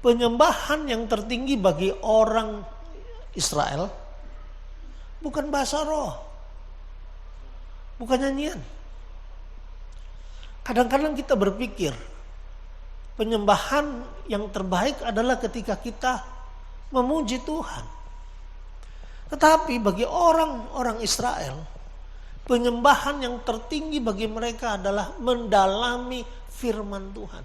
penyembahan yang tertinggi bagi orang Israel bukan bahasa roh, bukan nyanyian. Kadang-kadang kita berpikir penyembahan yang terbaik adalah ketika kita memuji Tuhan. Tetapi bagi orang-orang Israel, penyembahan yang tertinggi bagi mereka adalah mendalami firman Tuhan.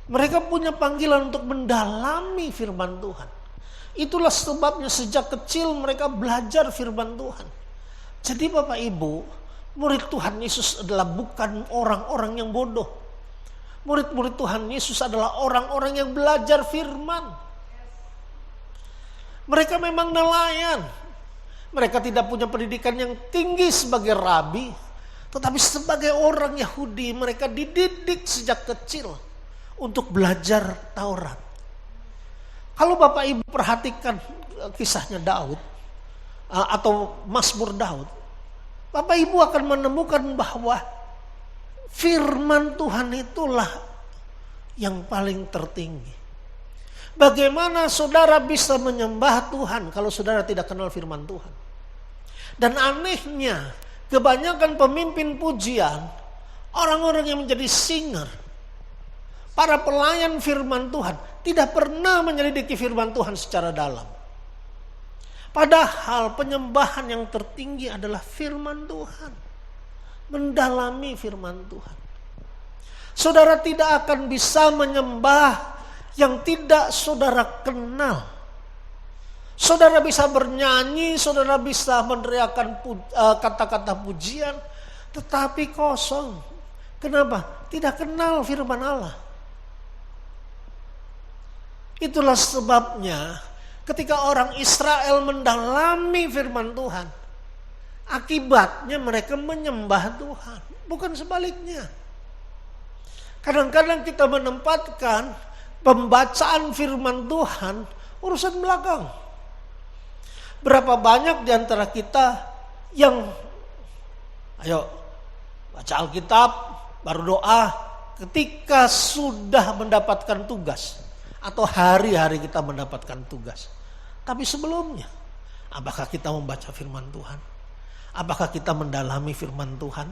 Mereka punya panggilan untuk mendalami firman Tuhan. Itulah sebabnya sejak kecil mereka belajar firman Tuhan. Jadi Bapak Ibu, murid Tuhan Yesus adalah bukan orang-orang yang bodoh. Murid-murid Tuhan Yesus adalah orang-orang yang belajar firman. Mereka memang nelayan. Mereka tidak punya pendidikan yang tinggi sebagai rabi. Tetapi sebagai orang Yahudi mereka dididik sejak kecil untuk belajar Taurat. Kalau Bapak Ibu perhatikan kisahnya Daud atau Mazmur Daud, Bapak Ibu akan menemukan bahwa firman Tuhan itulah yang paling tertinggi. Bagaimana saudara bisa menyembah Tuhan kalau saudara tidak kenal firman Tuhan? Dan anehnya, kebanyakan pemimpin pujian, orang-orang yang menjadi singer, para pelayan firman Tuhan, tidak pernah menyelidiki firman Tuhan secara dalam. Padahal penyembahan yang tertinggi adalah firman Tuhan. Mendalami firman Tuhan. Saudara tidak akan bisa menyembah yang tidak saudara kenal. Saudara bisa bernyanyi, saudara bisa meneriakkan kata-kata pujian, tetapi kosong. Kenapa? Tidak kenal firman Allah. Itulah sebabnya ketika orang Israel mendalami firman Tuhan, akibatnya mereka menyembah Tuhan, bukan sebaliknya. Kadang-kadang kita menempatkan pembacaan firman Tuhan urusan belakang. Berapa banyak di antara kita yang baca Alkitab, baru doa ketika sudah mendapatkan tugas atau hari-hari kita mendapatkan tugas. Tapi sebelumnya, apakah kita membaca firman Tuhan? Apakah kita mendalami firman Tuhan?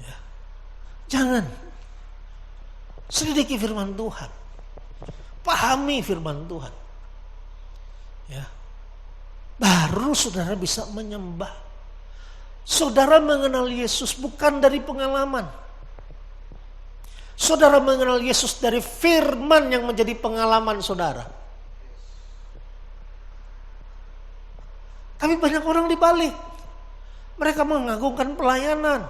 Ya. Jangan. Selidiki firman Tuhan. Pahami firman Tuhan. Ya. Baru saudara bisa menyembah. Saudara mengenal Yesus bukan dari pengalaman. Saudara mengenal Yesus dari firman yang menjadi pengalaman saudara. Tapi banyak orang dibalik. Mereka mengagungkan pelayanan.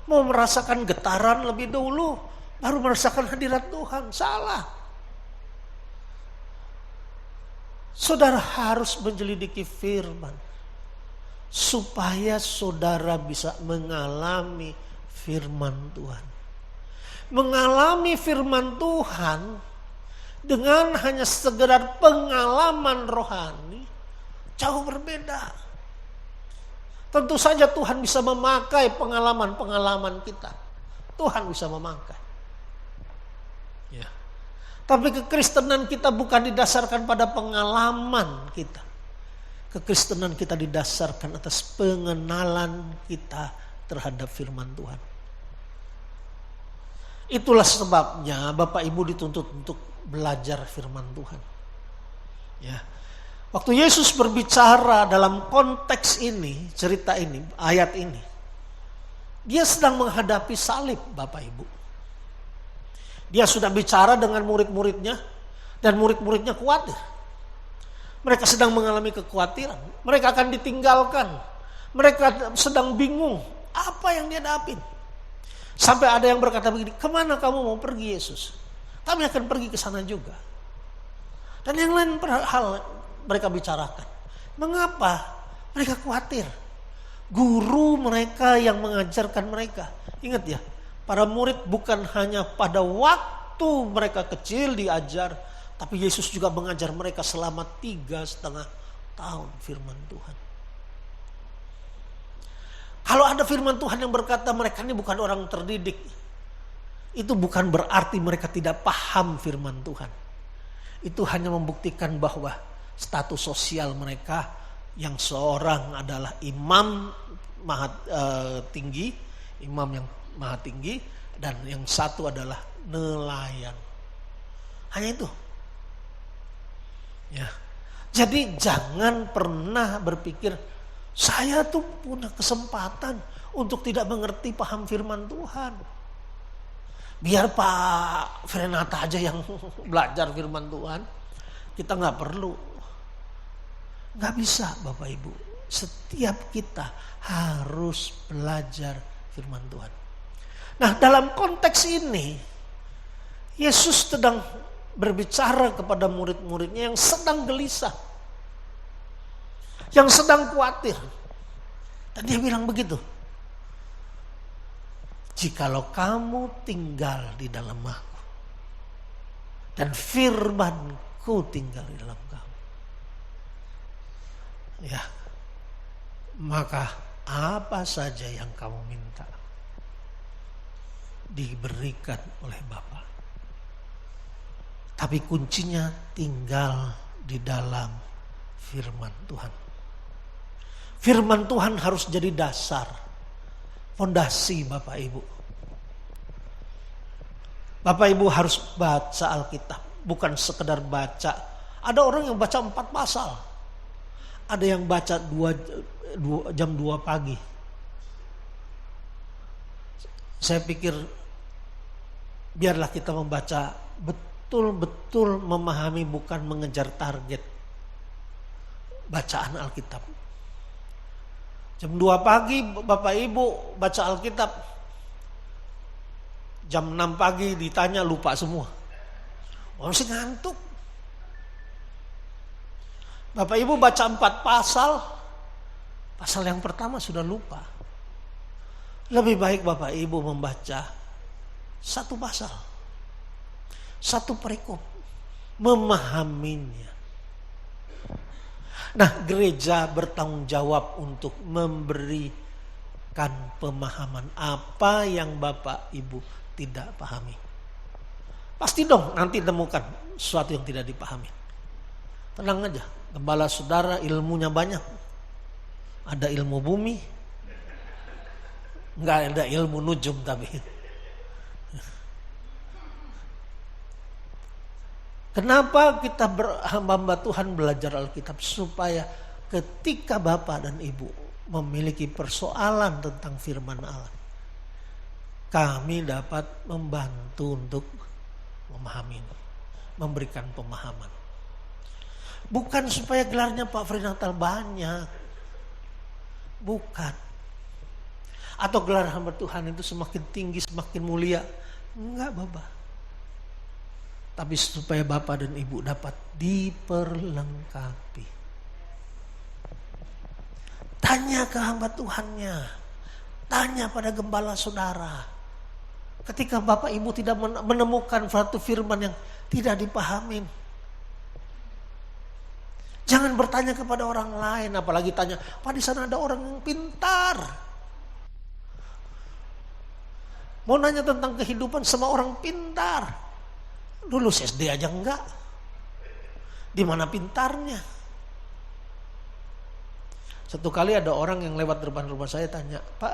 Mau merasakan getaran lebih dulu. Baru merasakan hadirat Tuhan. Salah. Saudara harus menyelidiki firman. Supaya saudara bisa mengalami firman Tuhan. Mengalami firman Tuhan dengan hanya sekedar pengalaman rohani jauh berbeda. Tentu saja Tuhan bisa memakai pengalaman-pengalaman kita. Tuhan bisa memakai. Ya. Tapi kekristenan kita bukan didasarkan pada pengalaman kita. Kekristenan kita didasarkan atas pengenalan kita terhadap firman Tuhan. Itulah sebabnya Bapak Ibu dituntut untuk belajar firman Tuhan. Ya. Waktu Yesus berbicara dalam konteks ini, cerita ini, ayat ini, dia sedang menghadapi salib, Bapak Ibu. Dia sudah bicara dengan murid-muridnya dan murid-muridnya khawatir. Mereka sedang mengalami kekhawatiran. Mereka akan ditinggalkan. Mereka sedang bingung apa yang dia dihadapin. Sampai ada yang berkata begini, kemana kamu mau pergi Yesus? Kami akan pergi ke sana juga. Dan yang lain hal mereka bicarakan. Mengapa mereka khawatir? Guru mereka yang mengajarkan mereka. Ingat ya, para murid bukan hanya pada waktu mereka kecil diajar, tapi Yesus juga mengajar mereka selama 3,5 tahun firman Tuhan. Kalau ada firman Tuhan yang berkata mereka ini bukan orang terdidik, itu bukan berarti mereka tidak paham firman Tuhan. Itu hanya membuktikan bahwa status sosial mereka yang seorang adalah imam tinggi, imam yang maha tinggi, dan yang satu adalah nelayan. Hanya itu. Ya. Jadi jangan pernah berpikir saya tuh punya kesempatan untuk tidak mengerti paham firman Tuhan. Biar Pak Frenata aja yang belajar firman Tuhan. Kita nggak perlu. Nggak bisa Bapak Ibu. Setiap kita harus belajar firman Tuhan. Nah dalam konteks ini, Yesus sedang berbicara kepada murid-muridnya yang sedang gelisah. Yang sedang khawatir. Dan dia bilang begitu. Jikalau kamu tinggal di dalam aku. Dan firman-Ku tinggal di dalam kamu. Ya. Maka apa saja yang kamu minta diberikan oleh Bapa. Tapi kuncinya tinggal di dalam firman Tuhan. Firman Tuhan harus jadi dasar, fondasi Bapak Ibu. Bapak Ibu harus baca Alkitab, bukan sekedar baca. Ada orang yang baca 4 pasal. Ada yang baca jam 2 pagi. Saya pikir biarlah kita membaca betul-betul memahami, bukan mengejar target bacaan Alkitab. Jam 2 pagi Bapak Ibu baca Alkitab. Jam 6 pagi ditanya lupa semua. Masih ngantuk. Bapak Ibu baca 4 pasal. Pasal yang pertama sudah lupa. Lebih baik Bapak Ibu membaca 1 pasal. 1 perikop. Memahaminya. Nah, gereja bertanggung jawab untuk memberikan pemahaman apa yang Bapak Ibu tidak pahami. Pasti dong nanti temukan sesuatu yang tidak dipahami. Tenang aja, gembala saudara ilmunya banyak. Ada ilmu bumi, nggak ada ilmu nujum tapi. Kenapa kita hamba Tuhan belajar Alkitab? Supaya ketika Bapak dan Ibu memiliki persoalan tentang firman Allah, kami dapat membantu untuk memahami, memberikan pemahaman. Bukan supaya gelarnya Pak Frinatal banyak. Bukan. Atau gelar hamba Tuhan itu semakin tinggi, semakin mulia. Enggak Bapak. Tapi supaya Bapak dan Ibu dapat diperlengkapi. Tanya ke hamba Tuhannya. Tanya pada gembala saudara. Ketika Bapak Ibu tidak menemukan suatu firman yang tidak dipahami. Jangan bertanya kepada orang lain. Apalagi tanya, Pak di sana ada orang yang pintar. Mau nanya tentang kehidupan sama orang pintar. Dulu SD aja enggak. Di mana pintarnya? Satu kali ada orang yang lewat depan rumah saya tanya, Pak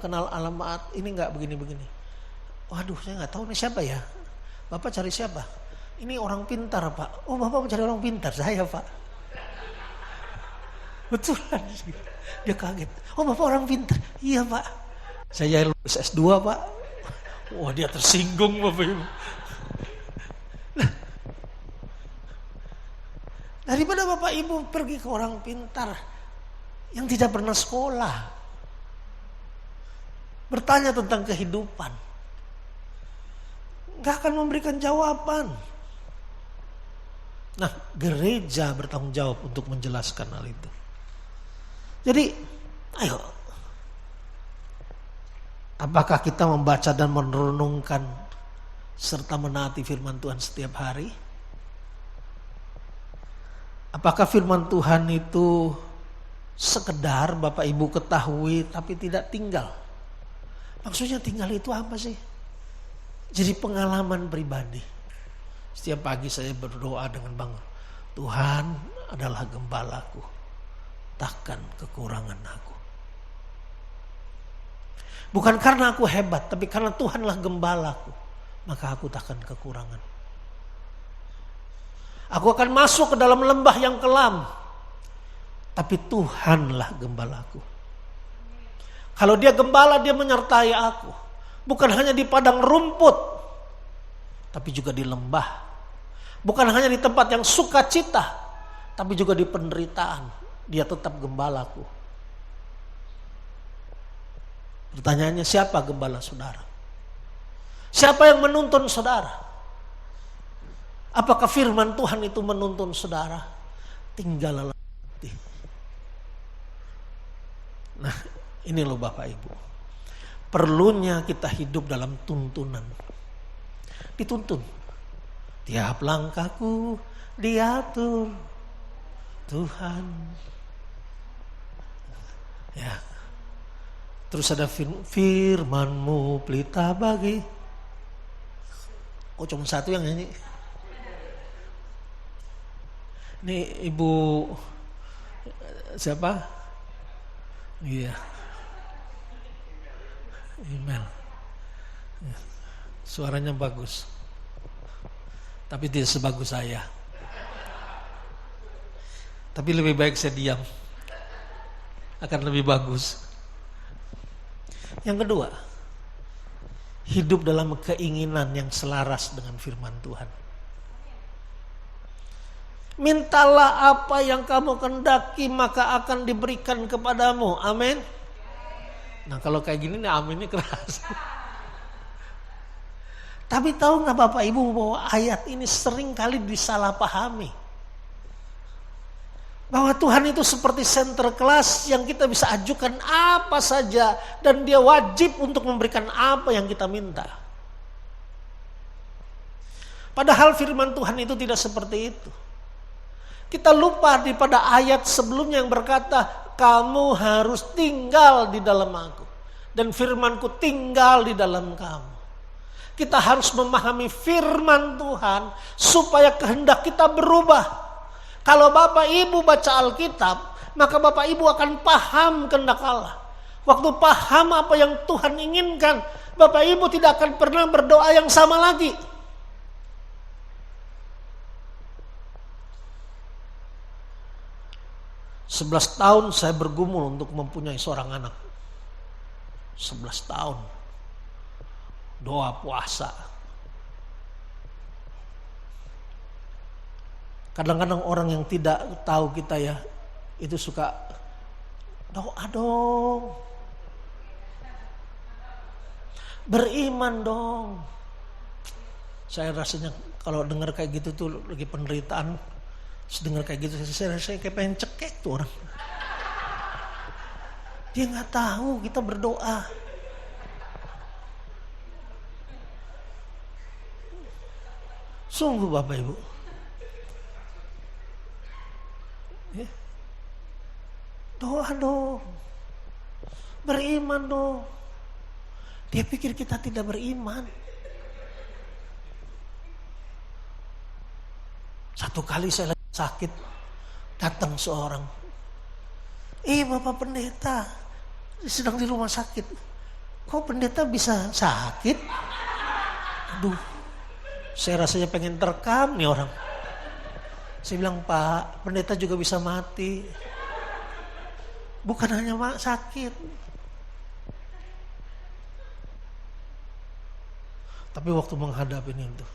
kenal alamat ini enggak begini-begini. Waduh saya enggak tahu ini siapa ya. Bapak cari siapa? Ini orang pintar Pak. Oh Bapak mencari orang pintar, saya Pak. Betulan. Dia kaget. Oh Bapak orang pintar. Iya Pak. Saya lulus S2 Pak. Wah dia tersinggung Bapak Ibu. Daripada Bapak Ibu pergi ke orang pintar yang tidak pernah sekolah. Bertanya tentang kehidupan. Gak akan memberikan jawaban. Nah, gereja bertanggung jawab untuk menjelaskan hal itu. Jadi, ayo. Apakah kita membaca dan merenungkan serta menaati firman Tuhan setiap hari? Apakah firman Tuhan itu sekedar Bapak Ibu ketahui tapi tidak tinggal? Maksudnya tinggal itu apa sih? Jadi pengalaman pribadi. Setiap pagi saya berdoa dengan bangun. Tuhan adalah gembalaku. Takkan kekurangan aku. Bukan karena aku hebat, tapi karena Tuhanlah gembalaku. Maka aku takkan kekurangan. Aku akan masuk ke dalam lembah yang kelam, tapi Tuhanlah gembalaku. Kalau dia gembala, dia menyertai aku. Bukan hanya di padang rumput, tapi juga di lembah. Bukan hanya di tempat yang sukacita, tapi juga di penderitaan. Dia tetap gembalaku. Pertanyaannya, siapa gembala saudara? Siapa yang menuntun saudara? Apakah firman Tuhan itu menuntun saudara? Tinggallah hati. Nah, ini loh Bapak Ibu. Perlunya kita hidup dalam tuntunan. Dituntun. Tiap langkahku diatur Tuhan. Ya. Terus ada firman-Mu pelita bagi. Oh, cuma satu yang nyanyi. Ini Ibu siapa? Iya. Email. Suaranya bagus. Tapi tidak sebagus saya. Tapi lebih baik saya diam. Akan lebih bagus. Yang kedua, hidup dalam keinginan yang selaras dengan firman Tuhan. Mintalah apa yang kamu kehendaki, maka akan diberikan kepadamu. Amin. Nah, kalau kayak gini nih aminnya keras. Tapi tahu nggak Bapak Ibu bahwa ayat ini sering kali disalahpahami. Bahwa Tuhan itu seperti center class yang kita bisa ajukan apa saja dan Dia wajib untuk memberikan apa yang kita minta. Padahal firman Tuhan itu tidak seperti itu. Kita lupa pada ayat sebelumnya yang berkata, kamu harus tinggal di dalam aku dan firman-Ku tinggal di dalam kamu. Kita harus memahami firman Tuhan supaya kehendak kita berubah. Kalau Bapak Ibu baca Alkitab, maka Bapak Ibu akan paham kehendak Allah. Waktu paham apa yang Tuhan inginkan, Bapak Ibu tidak akan pernah berdoa yang sama lagi. Sebelas tahun saya bergumul untuk mempunyai seorang anak. 11 tahun. Doa puasa. Kadang-kadang orang yang tidak tahu kita ya, itu suka doa dong. Beriman dong. Saya rasanya kalau dengar kayak gitu tuh lagi penderitaan, dengar kayak gitu saya kayak pengen cekek tuh orang. Dia nggak tahu kita berdoa. Sungguh Bapak Ibu. Ya. Doa dong. Beriman dong. Dia pikir kita tidak beriman. Satu kali saya lagi sakit, datang seorang. Bapak pendeta, sedang di rumah sakit. Kok pendeta bisa sakit? Aduh, saya rasanya pengen terekam nih orang. Saya bilang, Pak, pendeta juga bisa mati. Bukan hanya sakit. Tapi waktu menghadapi itu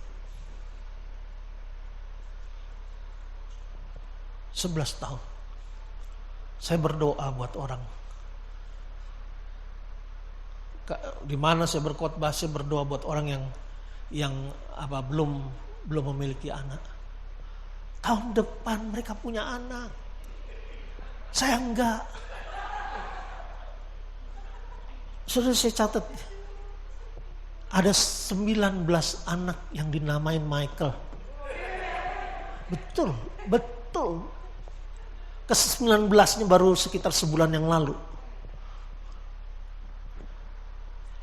11 tahun. Saya berdoa buat orang. Di mana saya berkhotbah, saya berdoa buat orang yang belum memiliki anak. Tahun depan mereka punya anak. Saya enggak. Sudah saya catat. Ada 19 anak yang dinamain Michael. Betul. Ke-19-nya baru sekitar sebulan yang lalu.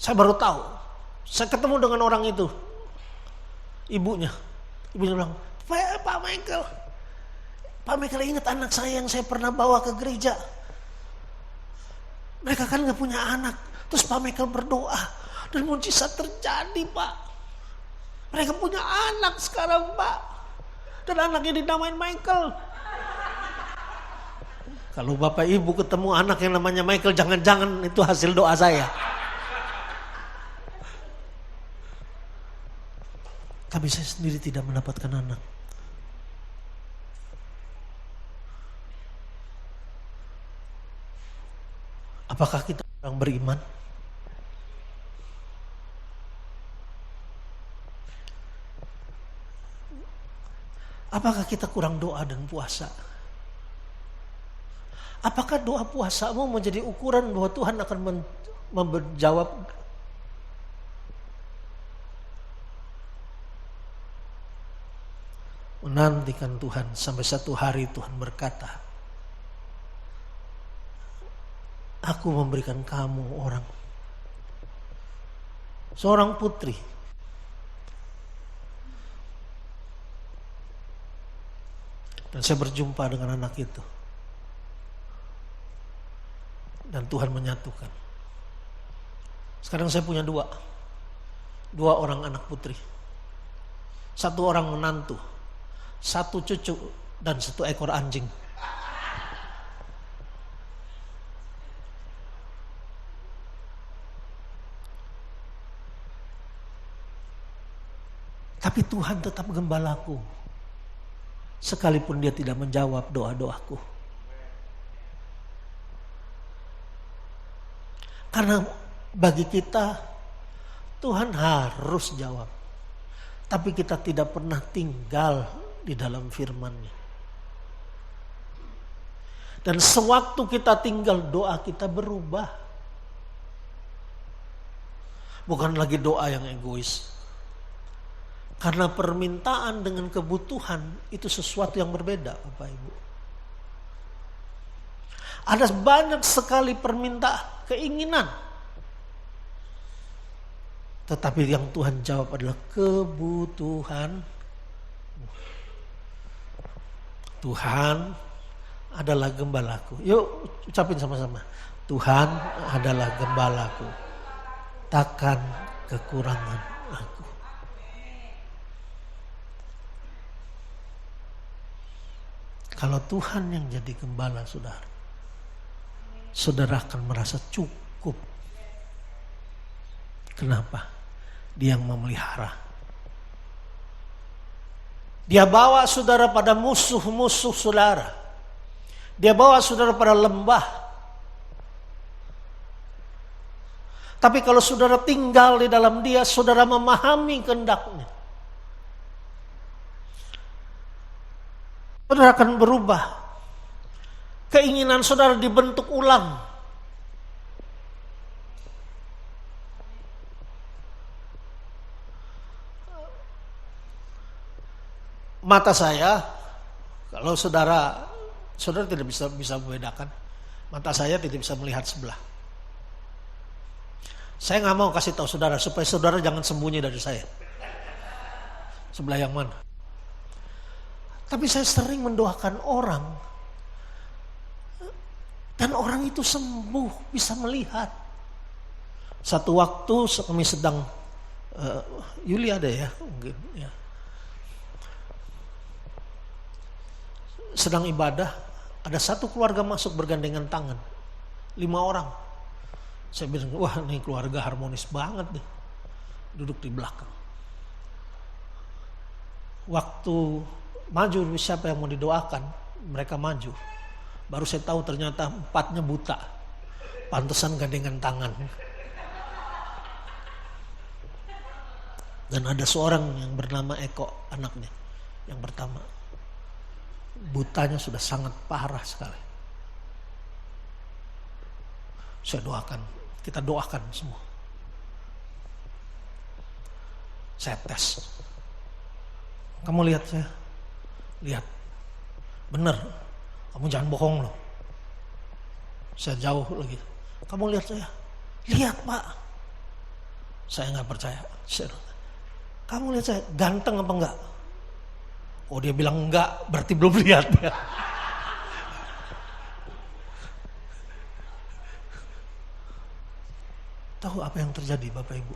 Saya baru tahu. Saya ketemu dengan orang itu. Ibunya bilang, Pak Michael ingat anak saya yang saya pernah bawa ke gereja. Mereka kan gak punya anak. Terus Pak Michael berdoa. Dan mujizat terjadi, Pak. Mereka punya anak sekarang, Pak. Dan anaknya dinamain Michael. Kalau Bapak Ibu ketemu anak yang namanya Michael, jangan-jangan itu hasil doa saya. Tapi saya sendiri tidak mendapatkan anak. Apakah kita orang beriman? Apakah kita kurang doa dan puasa? Apakah doa puasamu menjadi ukuran bahwa Tuhan akan menjawab? Menantikan Tuhan sampai satu hari Tuhan berkata, aku memberikan kamu seorang putri. Dan saya berjumpa dengan anak itu. Dan Tuhan menyatukan. Sekarang saya punya dua orang anak putri. Satu orang menantu, satu cucu, dan satu ekor anjing. Tapi Tuhan tetap gembalaku. Sekalipun dia tidak menjawab doa-doaku. Karena bagi kita, Tuhan harus jawab. Tapi kita tidak pernah tinggal di dalam firman-Nya. Dan sewaktu kita tinggal, doa kita berubah. Bukan lagi doa yang egois. Karena permintaan dengan kebutuhan itu sesuatu yang berbeda, Bapak Ibu. Ada banyak sekali permintaan, keinginan. Tetapi yang Tuhan jawab adalah kebutuhan. Tuhan adalah gembalaku. Yuk ucapin sama-sama. Tuhan adalah gembalaku. Takkan kekurangan aku. Kalau Tuhan yang jadi gembala saudara, saudara akan merasa cukup. Kenapa? Dia yang memelihara. Dia bawa saudara pada musuh-musuh saudara. Dia bawa saudara pada lembah. Tapi kalau saudara tinggal di dalam dia, saudara memahami kehendaknya. Saudara akan berubah. Keinginan saudara dibentuk ulang. Mata saya, kalau saudara tidak bisa membedakan. Mata saya tidak bisa melihat sebelah. Saya nggak mau kasih tahu saudara supaya saudara jangan sembunyi dari saya. Sebelah yang mana? Tapi saya sering mendoakan orang. Dan orang itu sembuh, bisa melihat. Satu waktu kami sedang, Yuli ada ya mungkin ya. Sedang ibadah, ada satu keluarga masuk bergandengan tangan. 5 orang. Saya bilang, wah ini keluarga harmonis banget deh. Duduk di belakang. Waktu maju siapa yang mau didoakan, mereka maju. Baru saya tahu ternyata 4-nya buta. Pantesan gandengan tangan. Dan ada seorang yang bernama Eko, anaknya yang pertama. Butanya sudah sangat parah sekali. Saya doakan, kita doakan semua. Saya tes. Kamu lihat saya? Lihat. Benar. Kamu jangan bohong loh. Saya jauh lagi. Kamu lihat saya? Lihat Pak. Saya nggak percaya. Kamu lihat saya ganteng apa enggak? Oh dia bilang enggak, berarti belum lihat ya. Tahu apa yang terjadi Bapak Ibu?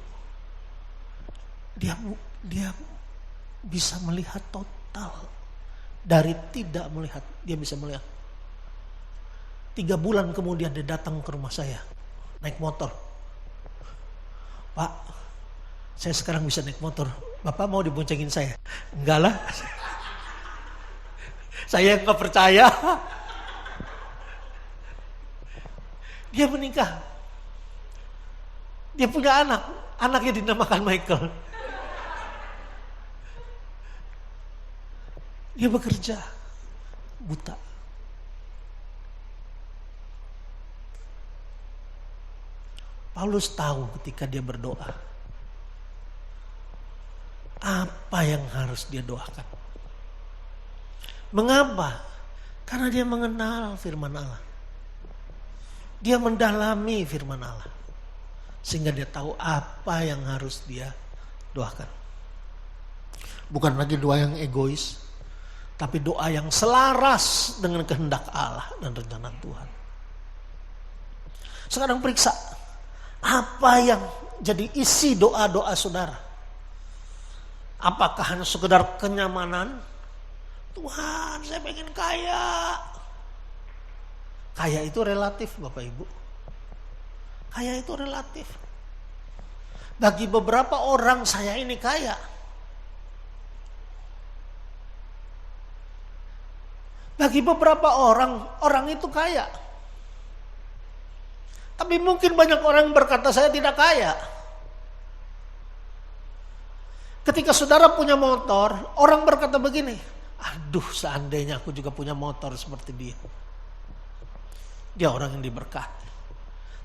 Dia bisa melihat total. Dari tidak melihat, dia bisa melihat. 3 bulan kemudian dia datang ke rumah saya, naik motor. Pak, saya sekarang bisa naik motor. Bapak mau diboncengin saya? Enggak lah. Saya nggak percaya. Dia menikah. Dia punya anak. Anaknya dinamakan Michael. Dia bekerja buta. Paulus tahu ketika dia berdoa apa yang harus dia doakan. Mengapa? Karena dia mengenal firman Allah. Dia mendalami firman Allah. Sehingga dia tahu apa yang harus dia doakan. Bukan lagi doa yang egois, tapi doa yang selaras dengan kehendak Allah dan rencana Tuhan. Sekarang periksa apa yang jadi isi doa-doa saudara. Apakah hanya sekedar kenyamanan? Tuhan, saya pengen kaya. Kaya itu relatif, Bapak Ibu. Kaya itu relatif. Bagi beberapa orang saya ini kaya. Bagi beberapa orang itu kaya. Tapi mungkin banyak orang berkata saya tidak kaya. Ketika saudara punya motor, orang berkata begini, aduh seandainya aku juga punya motor seperti dia. Dia orang yang diberkati.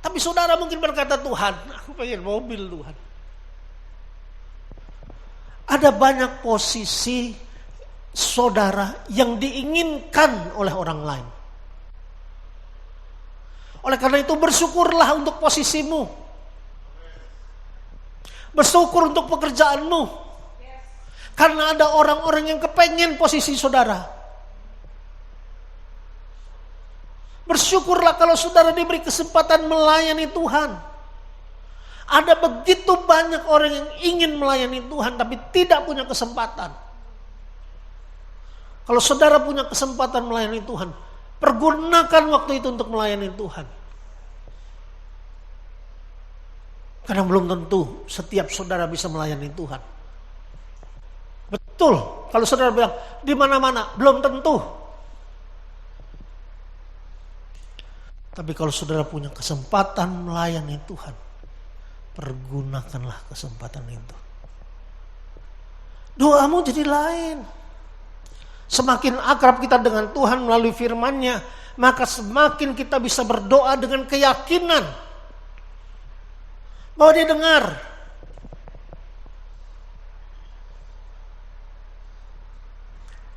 Tapi saudara mungkin berkata, Tuhan, aku pengen mobil Tuhan. Ada banyak posisi saudara yang diinginkan oleh orang lain. Oleh karena itu bersyukurlah untuk posisimu. Bersyukur untuk pekerjaanmu. Karena ada orang-orang yang kepengen posisi saudara. Bersyukurlah kalau saudara diberi kesempatan melayani Tuhan. Ada begitu banyak orang yang ingin melayani Tuhan tapi tidak punya kesempatan. Kalau saudara punya kesempatan melayani Tuhan, pergunakan waktu itu untuk melayani Tuhan. Karena belum tentu setiap saudara bisa melayani Tuhan. Betul, kalau saudara bilang di mana-mana, belum tentu. Tapi kalau saudara punya kesempatan melayani Tuhan, pergunakanlah kesempatan itu. Doamu jadi lain. Semakin akrab kita dengan Tuhan melalui firman-Nya, maka semakin kita bisa berdoa dengan keyakinan bahwa Dia dengar.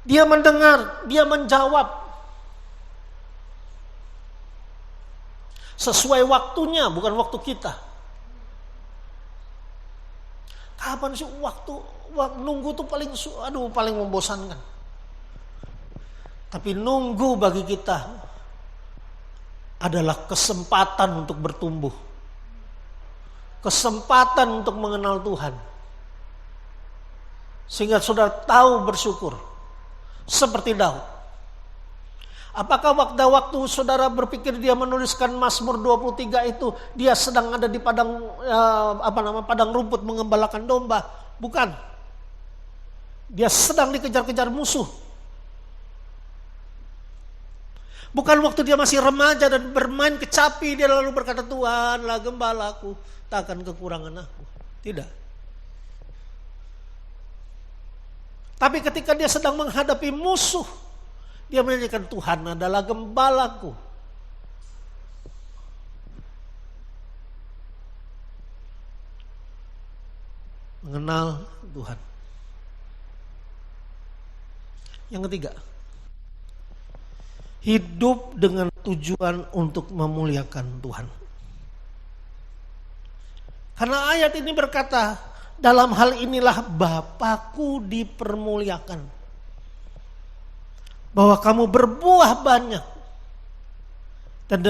Dia mendengar, Dia menjawab. Sesuai waktunya, bukan waktu kita. Kapan sih waktu nunggu tuh paling membosankan. Tapi nunggu bagi kita adalah kesempatan untuk bertumbuh. Kesempatan untuk mengenal Tuhan. Sehingga saudara tahu bersyukur. Seperti Daud. Apakah waktu saudara berpikir dia menuliskan Mazmur 23 itu dia sedang ada di padang rumput mengembalakan domba? Bukan. Dia sedang dikejar-kejar musuh. Bukan waktu dia masih remaja dan bermain kecapi dia lalu berkata, Tuhanlah gembalaku, takkan kekurangan aku. Tidak. Tapi ketika dia sedang menghadapi musuh, dia menyanyikan, Tuhan adalah gembalaku. Mengenal Tuhan. Yang ketiga, hidup dengan tujuan untuk memuliakan Tuhan. Karena ayat ini berkata, dalam hal inilah Bapakku dipermuliakan. Bahwa kamu berbuah banyak. Dan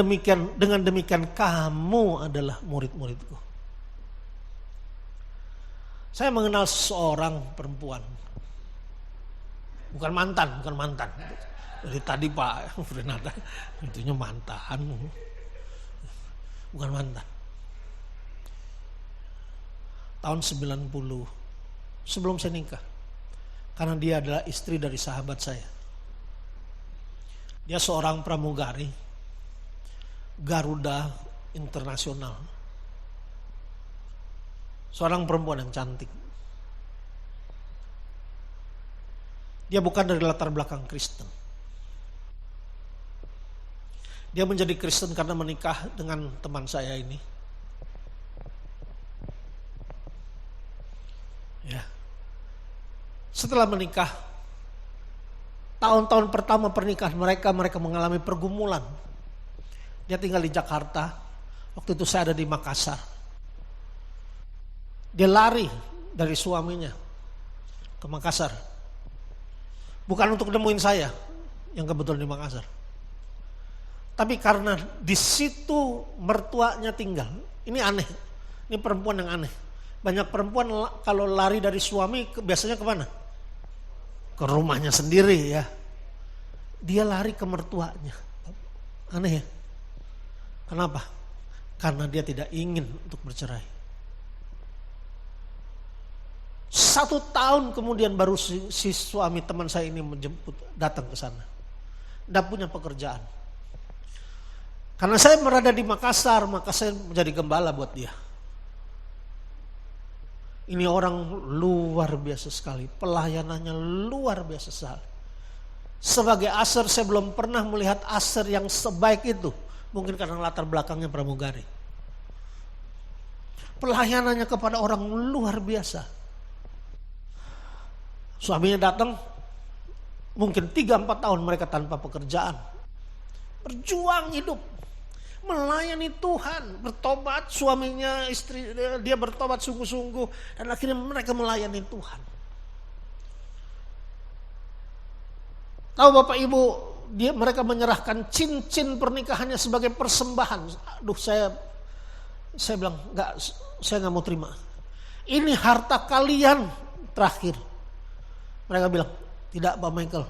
dengan demikian kamu adalah murid-muridku. Saya mengenal seorang perempuan. Bukan mantan. Dari tadi Pak Renata, itunya mantan. Bukan mantan. Tahun 90, sebelum saya nikah. Karena dia adalah istri dari sahabat saya. Dia seorang pramugari, Garuda Internasional. Seorang perempuan yang cantik. Dia bukan dari latar belakang Kristen. Dia menjadi Kristen karena menikah dengan teman saya ini. Ya. Setelah menikah, tahun-tahun pertama pernikahan mereka mengalami pergumulan. Dia tinggal di Jakarta. Waktu itu saya ada di Makassar. Dia lari dari suaminya ke Makassar. Bukan untuk nemuin saya yang kebetulan di Makassar. Tapi karena di situ mertuanya tinggal. Ini aneh. Ini perempuan yang aneh. Banyak perempuan kalau lari dari suami biasanya kemana? Ke rumahnya sendiri ya. Dia lari ke mertuanya. Aneh ya. Kenapa? Karena dia tidak ingin untuk bercerai. 1 tahun kemudian baru si suami teman saya ini menjemput, datang ke sana. Tidak punya pekerjaan. Karena saya berada di Makassar, maka saya menjadi gembala buat dia. Ini orang luar biasa sekali, pelayanannya luar biasa sekali. Sebagai aser saya belum pernah melihat aser yang sebaik itu. Mungkin karena latar belakangnya pramugari. Pelayanannya kepada orang luar biasa. Suaminya datang, mungkin 3-4 tahun mereka tanpa pekerjaan. Berjuang hidup. Melayani Tuhan, bertobat suaminya, istri dia bertobat sungguh-sungguh dan akhirnya mereka melayani Tuhan. Tahu Bapak Ibu, mereka menyerahkan cincin pernikahannya sebagai persembahan. Aduh, saya bilang enggak, saya nggak mau terima. Ini harta kalian terakhir. Mereka bilang, tidak Pak Michael,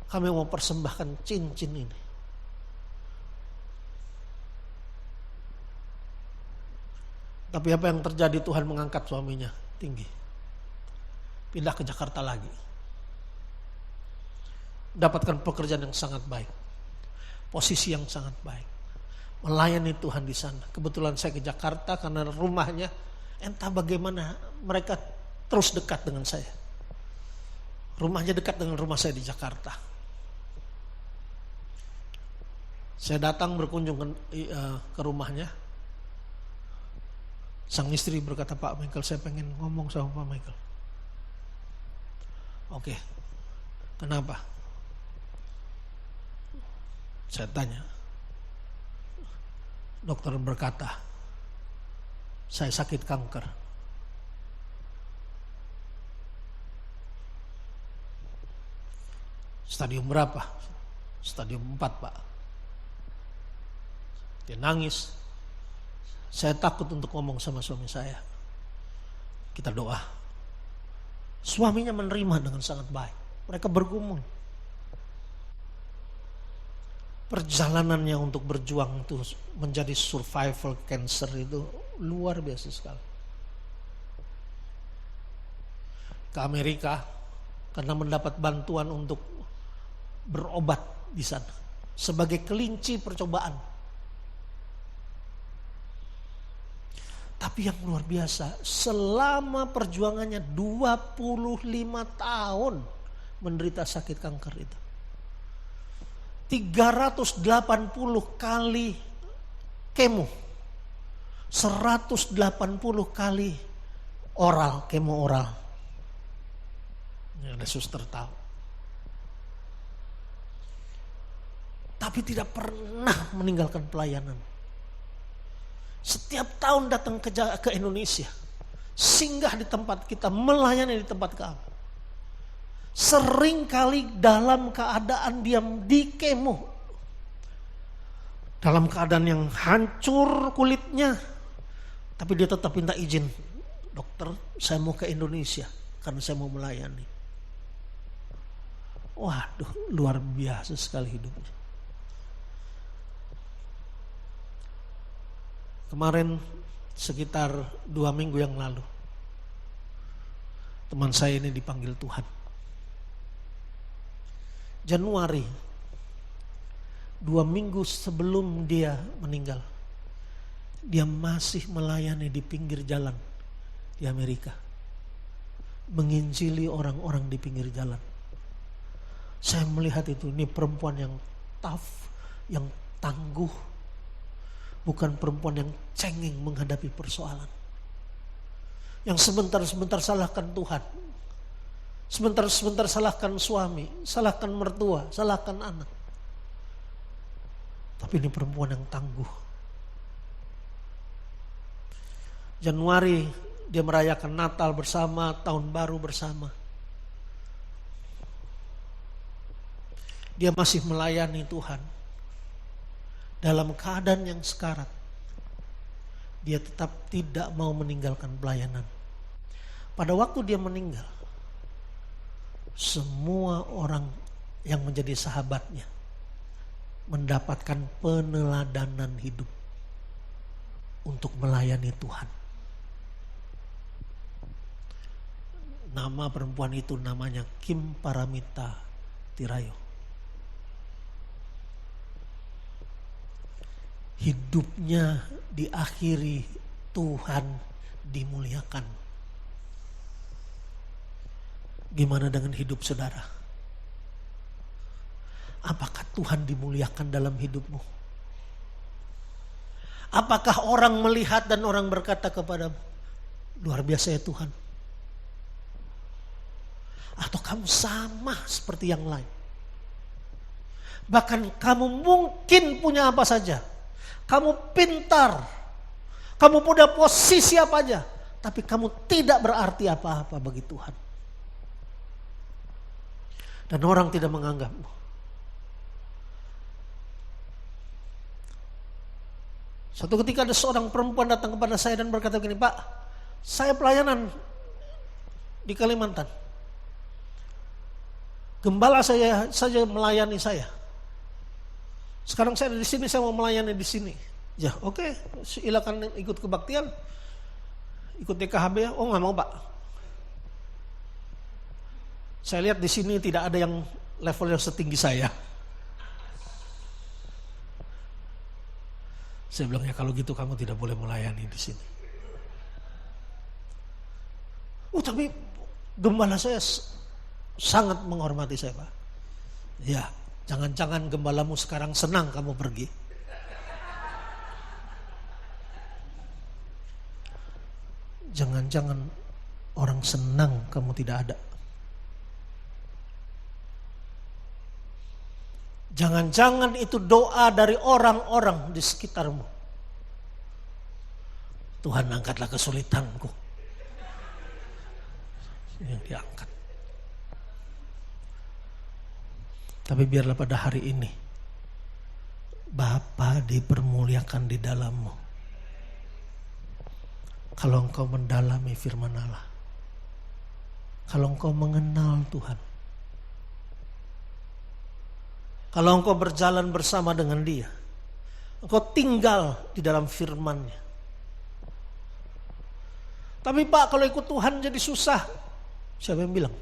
kami mau persembahkan cincin ini. Tapi apa yang terjadi, Tuhan mengangkat suaminya tinggi. Pindah ke Jakarta lagi. Dapatkan pekerjaan yang sangat baik. Posisi yang sangat baik. Melayani Tuhan di sana. Kebetulan saya ke Jakarta karena rumahnya, entah bagaimana mereka terus dekat dengan saya. Rumahnya dekat dengan rumah saya di Jakarta. Saya datang berkunjung ke rumahnya. Sang istri berkata, Pak Michael, saya pengen ngomong sama Pak Michael. Oke, kenapa? Saya tanya. Dokter berkata, saya sakit kanker. Stadium berapa? Stadium 4 Pak. Dia nangis. Saya takut untuk ngomong sama suami saya. Kita doa. Suaminya menerima dengan sangat baik. Mereka bergumul. Perjalanannya untuk berjuang itu menjadi survival cancer itu luar biasa sekali. Ke Amerika karena mendapat bantuan untuk berobat di sana sebagai kelinci percobaan. Tapi yang luar biasa, selama perjuangannya 25 tahun menderita sakit kanker itu. 380 kali kemo. 180 kali oral, kemo oral. Ini ada suster tahu. Tapi tidak pernah meninggalkan pelayanan. Setiap tahun datang ke Indonesia, singgah di tempat kita, melayani di tempat kami. Sering kali dalam keadaan diam di kemo, dalam keadaan yang hancur kulitnya, tapi dia tetap minta izin, dokter, saya mau ke Indonesia karena saya mau melayani. Waduh, luar biasa sekali hidupnya. Kemarin sekitar 2 minggu yang lalu, teman saya ini dipanggil Tuhan. Januari, 2 minggu sebelum dia meninggal, dia masih melayani di pinggir jalan di Amerika, menginjili orang-orang di pinggir jalan. Saya melihat itu, ini perempuan yang tough, yang tangguh, bukan perempuan yang cengeng menghadapi persoalan, yang sebentar-sebentar salahkan Tuhan, sebentar-sebentar salahkan suami, salahkan mertua, salahkan anak. Tapi ini perempuan yang tangguh. Januari dia merayakan Natal bersama, Tahun Baru bersama. Dia masih melayani Tuhan. Dalam keadaan yang sekarat, dia tetap tidak mau meninggalkan pelayanan. Pada waktu dia meninggal, semua orang yang menjadi sahabatnya mendapatkan peneladanan hidup untuk melayani Tuhan. Nama perempuan itu namanya Kim Paramita Tirayo. Hidupnya diakhiri Tuhan dimuliakan. Gimana dengan hidup saudara? Apakah Tuhan dimuliakan dalam hidupmu? Apakah orang melihat dan orang berkata kepadamu, luar biasa ya Tuhan? Atau kamu sama seperti yang lain? Bahkan kamu mungkin punya apa saja. Kamu pintar, kamu punya posisi apa aja, tapi kamu tidak berarti apa-apa bagi Tuhan. Dan orang tidak menganggapmu. Suatu ketika ada seorang perempuan datang kepada saya dan berkata begini, Pak, saya pelayanan di Kalimantan. Gembala saya saja melayani saya. Sekarang saya ada di sini, saya mau melayani di sini. Ya, oke, silakan ikut kebaktian, ikut DKHB. Oh, nggak mau Pak. Saya lihat di sini tidak ada yang level yang setinggi saya. Saya bilang, ya kalau gitu kamu tidak boleh melayani di sini. Tapi gembala saya sangat menghormati saya, Pak. Ya. Jangan-jangan gembalamu sekarang senang kamu pergi. Jangan-jangan orang senang kamu tidak ada. Jangan-jangan itu doa dari orang-orang di sekitarmu. Tuhan, angkatlah kesulitanku. Yang diangkat. Tapi biarlah pada hari ini Bapa dipermuliakan di dalammu. Kalau engkau mendalami firman Allah, kalau engkau mengenal Tuhan, kalau engkau berjalan bersama dengan Dia, engkau tinggal di dalam firman-Nya. Tapi Pak, kalau ikut Tuhan jadi susah. Siapa yang bilang?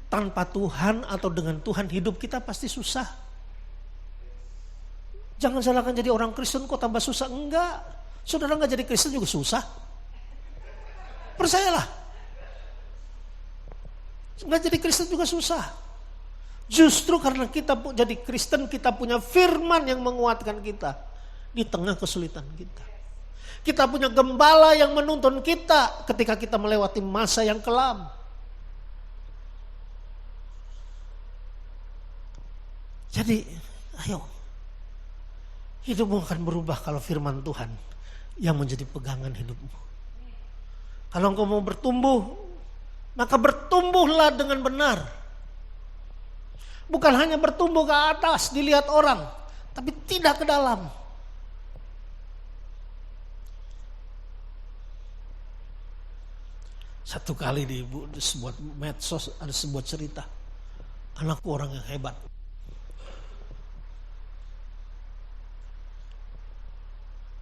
Tanpa Tuhan atau dengan Tuhan hidup kita pasti susah. Jangan salahkan jadi orang Kristen kok tambah susah. Enggak. Saudara gak jadi Kristen juga susah. Percayalah. Gak jadi Kristen juga susah. Justru karena kita jadi Kristen, kita punya firman yang menguatkan kita di tengah kesulitan kita. Kita punya gembala yang menuntun kita ketika kita melewati masa yang kelam. Jadi, ayo, hidupmu akan berubah kalau firman Tuhan yang menjadi pegangan hidupmu. Kalau engkau mau bertumbuh, maka bertumbuhlah dengan benar. Bukan hanya bertumbuh ke atas, dilihat orang, tapi tidak ke dalam. Satu kali di sebuah medsos ada sebuah cerita. Anakku orang yang hebat.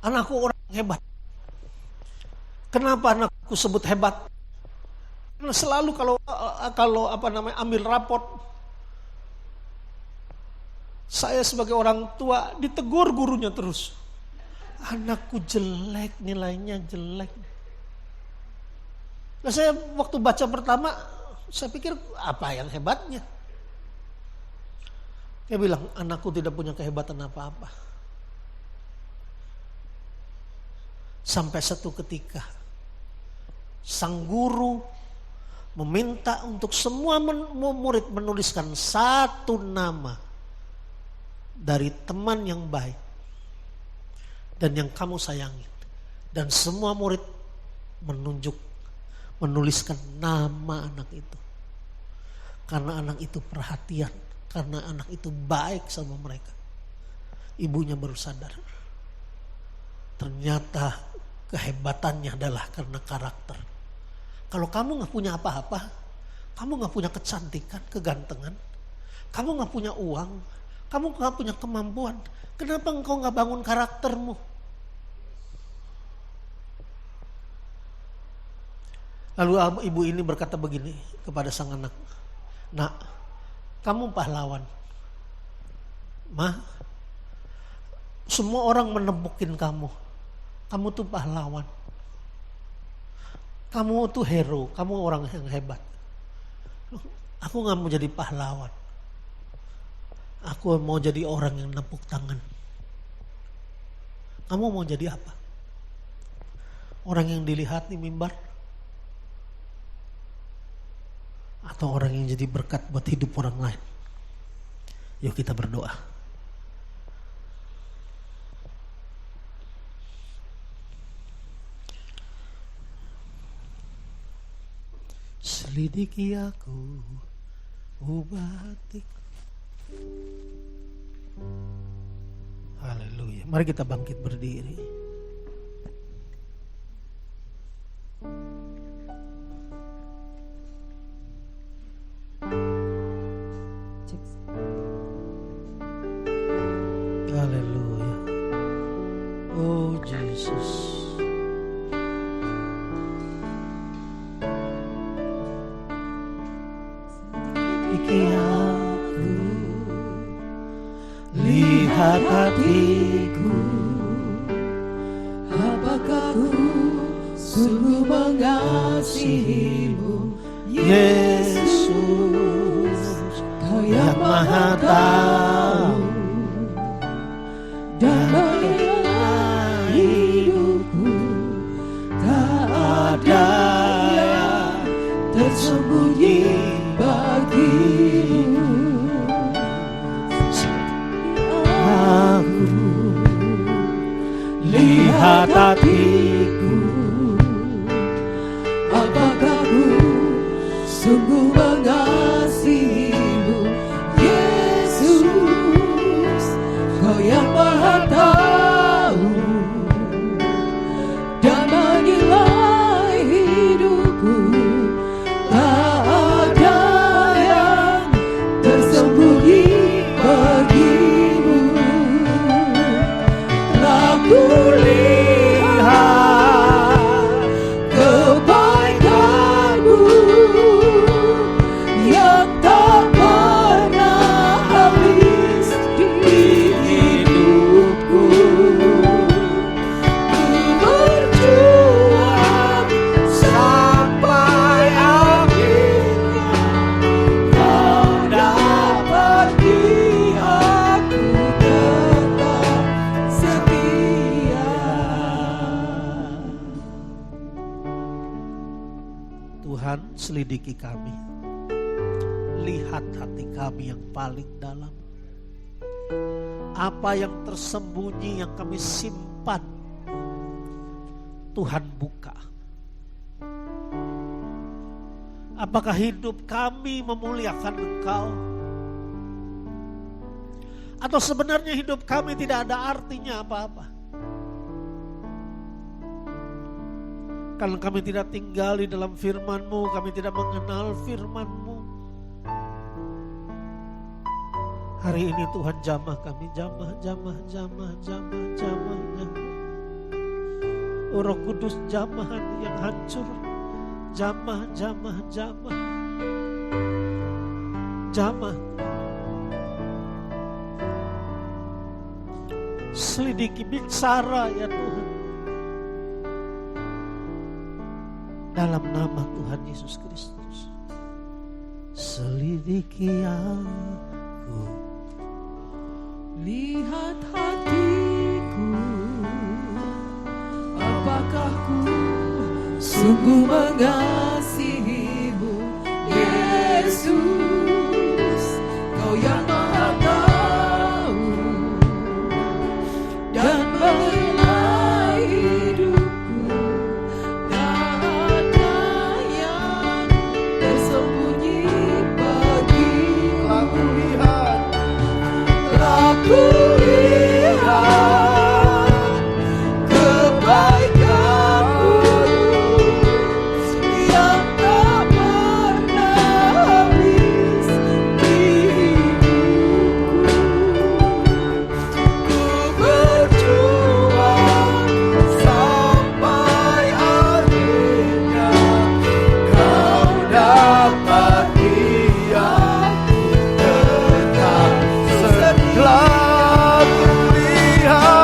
Anakku orang yang hebat. Kenapa anakku sebut hebat? Karena selalu kalau ambil raport, saya sebagai orang tua ditegur gurunya terus. Anakku jelek, nilainya jelek. Nah, saya waktu baca pertama, saya pikir apa yang hebatnya? Dia bilang, anakku tidak punya kehebatan apa-apa. Sampai satu ketika, sang guru meminta untuk semua murid menuliskan satu nama dari teman yang baik dan yang kamu sayangi. Dan semua murid menuliskan nama anak itu. Karena anak itu perhatian, karena anak itu baik sama mereka. Ibunya baru sadar. Ternyata kehebatannya adalah karena karakter. Kalau kamu gak punya apa-apa, kamu gak punya kecantikan, kegantengan, kamu gak punya uang, kamu gak punya kemampuan, kenapa engkau gak bangun karaktermu? Lalu ibu ini berkata begini kepada sang anak, "Nak, kamu pahlawan. Ma, semua orang menebukin kamu. Kamu tuh pahlawan. Kamu tuh hero, kamu orang yang hebat. Aku gak mau jadi pahlawan. Aku mau jadi orang yang nepuk tangan. Kamu mau jadi apa? Orang yang dilihat di mimbar? Atau orang yang jadi berkat buat hidup orang lain?" Yuk kita berdoa. Selidiki aku, ubah hatiku. Haleluya. Mari kita bangkit berdiri. Haleluya. Oh Jesus. Aku lihat hatiku, Apakah ku sungguh mengasihimu, Yesus, Kau yang Maha Tahu, dan menilai hidupku. Tak ada yang tersembunyi bagimu. Aku lihat hatiku, Apakah ku sungguh mengasihimu, Yesus, Kau yang Maha Tahu, dan menilai hidupku. Tak ada yang tersembunyi bagimu. Telah kulihat kebaikanmu yang tak pernah habis di hidupku. Ku berjuang sampai akhirnya Kau dapati aku tetap setia. Tuhan, selidiki kami. Lihat hati kami yang paling dalam. Apa yang tersembunyi yang kami simpan, Tuhan buka. Apakah hidup kami memuliakan Engkau? Atau sebenarnya hidup kami tidak ada artinya apa-apa? Kalau kami tidak tinggal di dalam firman-Mu, kami tidak mengenal firman-Mu. Hari ini Tuhan jamah kami, jamah. Oh, Roh Kudus, jamah yang hancur, jamah. Selidiki, bicara ya Tuhan. Dalam nama Tuhan Yesus Kristus. Selidiki aku. Lihat hatiku, apakah ku sungguh mengasihimu, Yesus, Kau yang Maha Tahu dan mengenai hidupku. Tak ada yang tersembunyi bagimu. Aku lihat kebaikan-Mu yang tak pernah habis di hidupku. Ku berjuang sampai akhirnya Kau dapat diam tetap setelah kulihat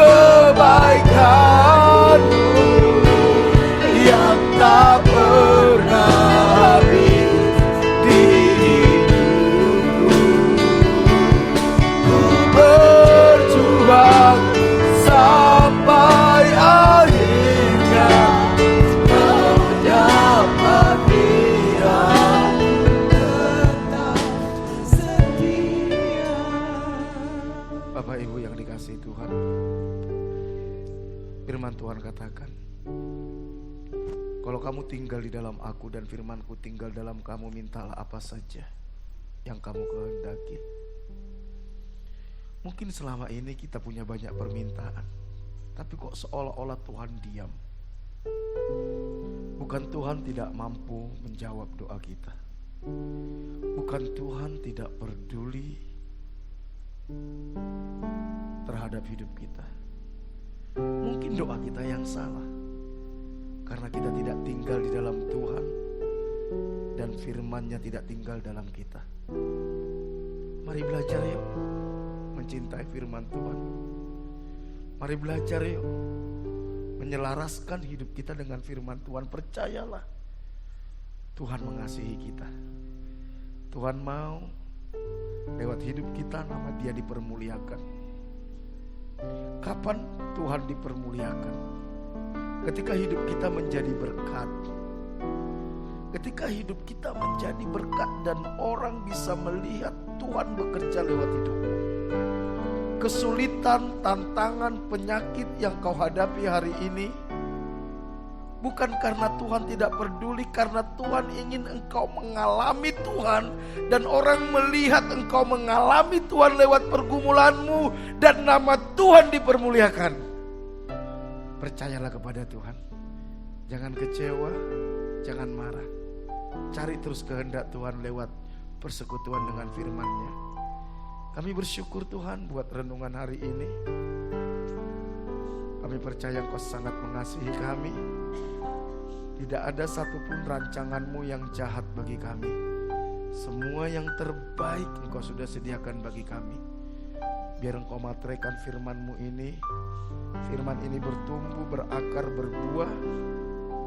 kebaikan-Mu yang tak pernah habis di hidupku. Ku berjuang sampai akhirnya Kau dapat diam tetap setia. Bapak Ibu yang dikasihi Tuhan, firman Tuhan katakan, kalau kamu tinggal di dalam aku dan firmanku tinggal dalam kamu, mintalah apa saja yang kamu kehendaki. Mungkin selama ini kita punya banyak permintaan, tapi kok seolah-olah Tuhan diam. Bukan Tuhan tidak mampu menjawab doa kita, bukan Tuhan tidak peduli terhadap hidup kita. Mungkin doa kita yang salah, karena kita tidak tinggal di dalam Tuhan dan firman-Nya tidak tinggal dalam kita. Mari belajar yuk mencintai firman Tuhan. Mari belajar yuk menyelaraskan hidup kita dengan firman Tuhan. Percayalah, Tuhan mengasihi kita. Tuhan mau lewat hidup kita nama Dia dipermuliakan. Kapan Tuhan dipermuliakan? Ketika hidup kita menjadi berkat. Ketika hidup kita menjadi berkat dan orang bisa melihat Tuhan bekerja lewat hidupmu. Kesulitan, tantangan, penyakit yang kau hadapi hari ini bukan karena Tuhan tidak peduli, karena Tuhan ingin engkau mengalami Tuhan dan orang melihat engkau mengalami Tuhan lewat pergumulanmu dan nama Tuhan dipermuliakan. Percayalah kepada Tuhan. Jangan kecewa, jangan marah. Cari terus kehendak Tuhan lewat persekutuan dengan firman-Nya. Kami bersyukur Tuhan buat renungan hari ini. Kami percaya Engkau sangat mengasihi kami. Tidak ada satupun rancangan-Mu yang jahat bagi kami. Semua yang terbaik Engkau sudah sediakan bagi kami. Biar Engkau materaikan firman-Mu ini. Firman ini bertumbuh, berakar, berbuah,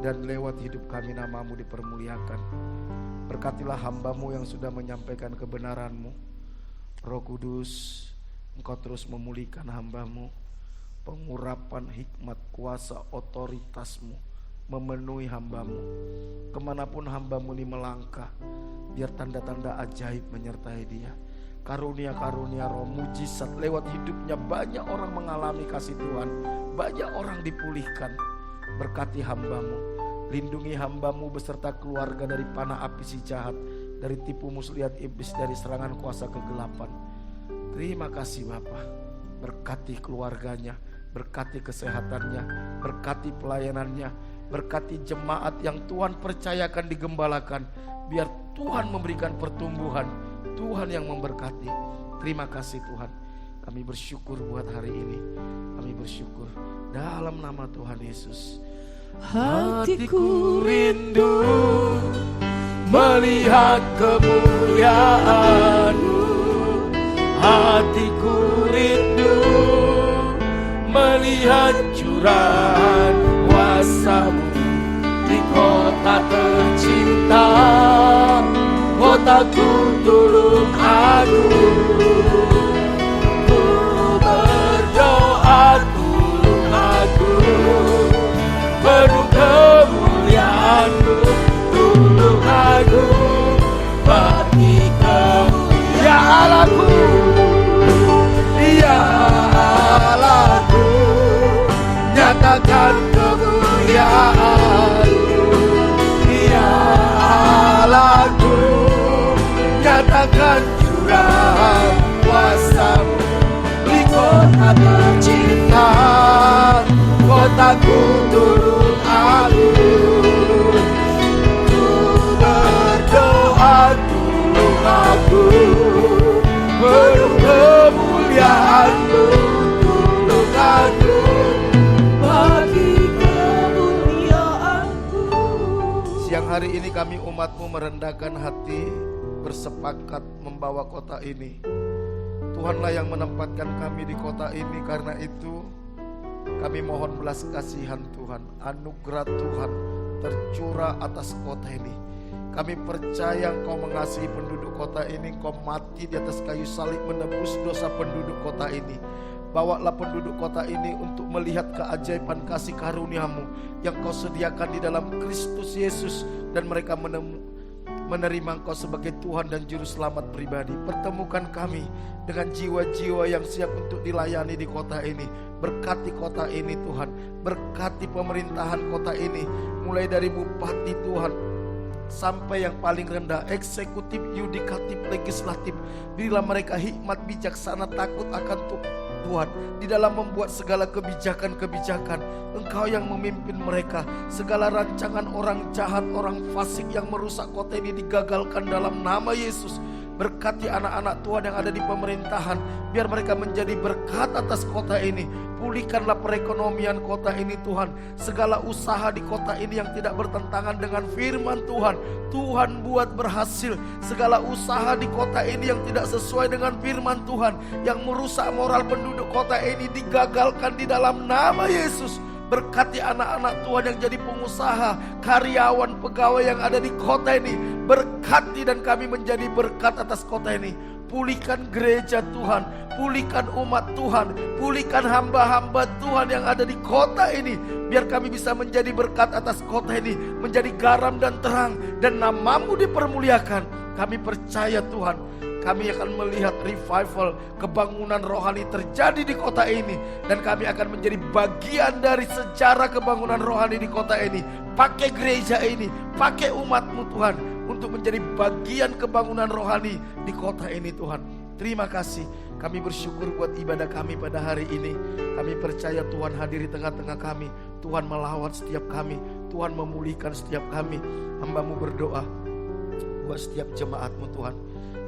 dan lewat hidup kami nama-Mu dipermuliakan. Berkatilah hamba-Mu yang sudah menyampaikan kebenaran-Mu. Roh Kudus, Engkau terus memulihkan hamba-Mu. Pengurapan hikmat, kuasa, otoritas-Mu memenuhi hamba-Mu. Kemanapun hamba-Mu ini melangkah, biar tanda-tanda ajaib menyertai dia. Karunia-karunia roh mujizat lewat hidupnya. Banyak orang mengalami kasih Tuhan, banyak orang dipulihkan. Berkati hamba-Mu, lindungi hamba-Mu beserta keluarga dari panah api si jahat, dari tipu muslihat iblis, dari serangan kuasa kegelapan. Terima kasih Bapa. Berkati keluarganya, berkati kesehatannya, berkati pelayanannya. Berkati jemaat yang Tuhan percayakan digembalakan. Biar Tuhan memberikan pertumbuhan, Tuhan yang memberkati. Terima kasih Tuhan. Kami bersyukur buat hari ini. Kami bersyukur dalam nama Tuhan Yesus. Hatiku rindu melihat kemuliaan-Mu. Hatiku rindu melihat curahan kuasa-Mu di kota tercinta, kotaku Tulung Agung. Ku berdoa Tulung Agung, penuh kemuliaan-Mu, Tulung Agung, bagi ya Allahku, ya Allahku, nyatakan kemuliaan-Mu, ya Allahku, nyatakan curahan kuasa-Mu di kota tercinta, kotaku Tulung Agung. Ku berdoa Tulung Agung, penuh kemuliaan-Mu, Tulung Agung, bagi kemuliaan-Mu. Siang hari ini kami umat-Mu merendahkan hati, bersepakat membawa kota ini. Tuhanlah yang menempatkan kami di kota ini. Karena itu kami mohon belas kasihan Tuhan, anugerah Tuhan tercurah atas kota ini. Kami percaya Engkau mengasihi penduduk kota ini. Engkau mati di atas kayu salib menebus dosa penduduk kota ini. Bawalah penduduk kota ini untuk melihat keajaiban kasih karunia-Mu yang Kau sediakan di dalam Kristus Yesus, dan mereka menerima Engkau sebagai Tuhan dan Juru Selamat pribadi. Pertemukan kami dengan jiwa-jiwa yang siap untuk dilayani di kota ini. Berkati kota ini Tuhan, berkati pemerintahan kota ini, mulai dari bupati Tuhan sampai yang paling rendah, eksekutif, yudikatif, legislatif. Berilah mereka hikmat, bijaksana, takut akan Tuhan di dalam membuat segala kebijakan-kebijakan. Engkau yang memimpin mereka. Segala rancangan orang jahat, orang fasik yang merusak kota ini digagalkan dalam nama Yesus. Berkati anak-anak Tuhan yang ada di pemerintahan, biar mereka menjadi berkat atas kota ini. Pulihkanlah perekonomian kota ini Tuhan. Segala usaha di kota ini yang tidak bertentangan dengan firman Tuhan, Tuhan buat berhasil. Segala usaha di kota ini yang tidak sesuai dengan firman Tuhan, yang merusak moral penduduk kota ini, digagalkan di dalam nama Yesus. Berkati anak-anak Tuhan yang jadi pengusaha, karyawan, pegawai yang ada di kota ini. Berkati dan kami menjadi berkat atas kota ini. Pulihkan gereja Tuhan, pulihkan umat Tuhan, pulihkan hamba-hamba Tuhan yang ada di kota ini. Biar kami bisa menjadi berkat atas kota ini, menjadi garam dan terang, dan nama-Mu dipermuliakan. Kami percaya Tuhan, kami akan melihat revival, kebangunan rohani terjadi di kota ini. Dan kami akan menjadi bagian dari sejarah kebangunan rohani di kota ini. Pakai gereja ini, pakai umat-Mu Tuhan, untuk menjadi bagian kebangunan rohani di kota ini Tuhan. Terima kasih. Kami bersyukur buat ibadah kami pada hari ini. Kami percaya Tuhan hadir di tengah-tengah kami. Tuhan melawat setiap kami, Tuhan memulihkan setiap kami. Hamba-Mu berdoa buat setiap jemaat-Mu Tuhan.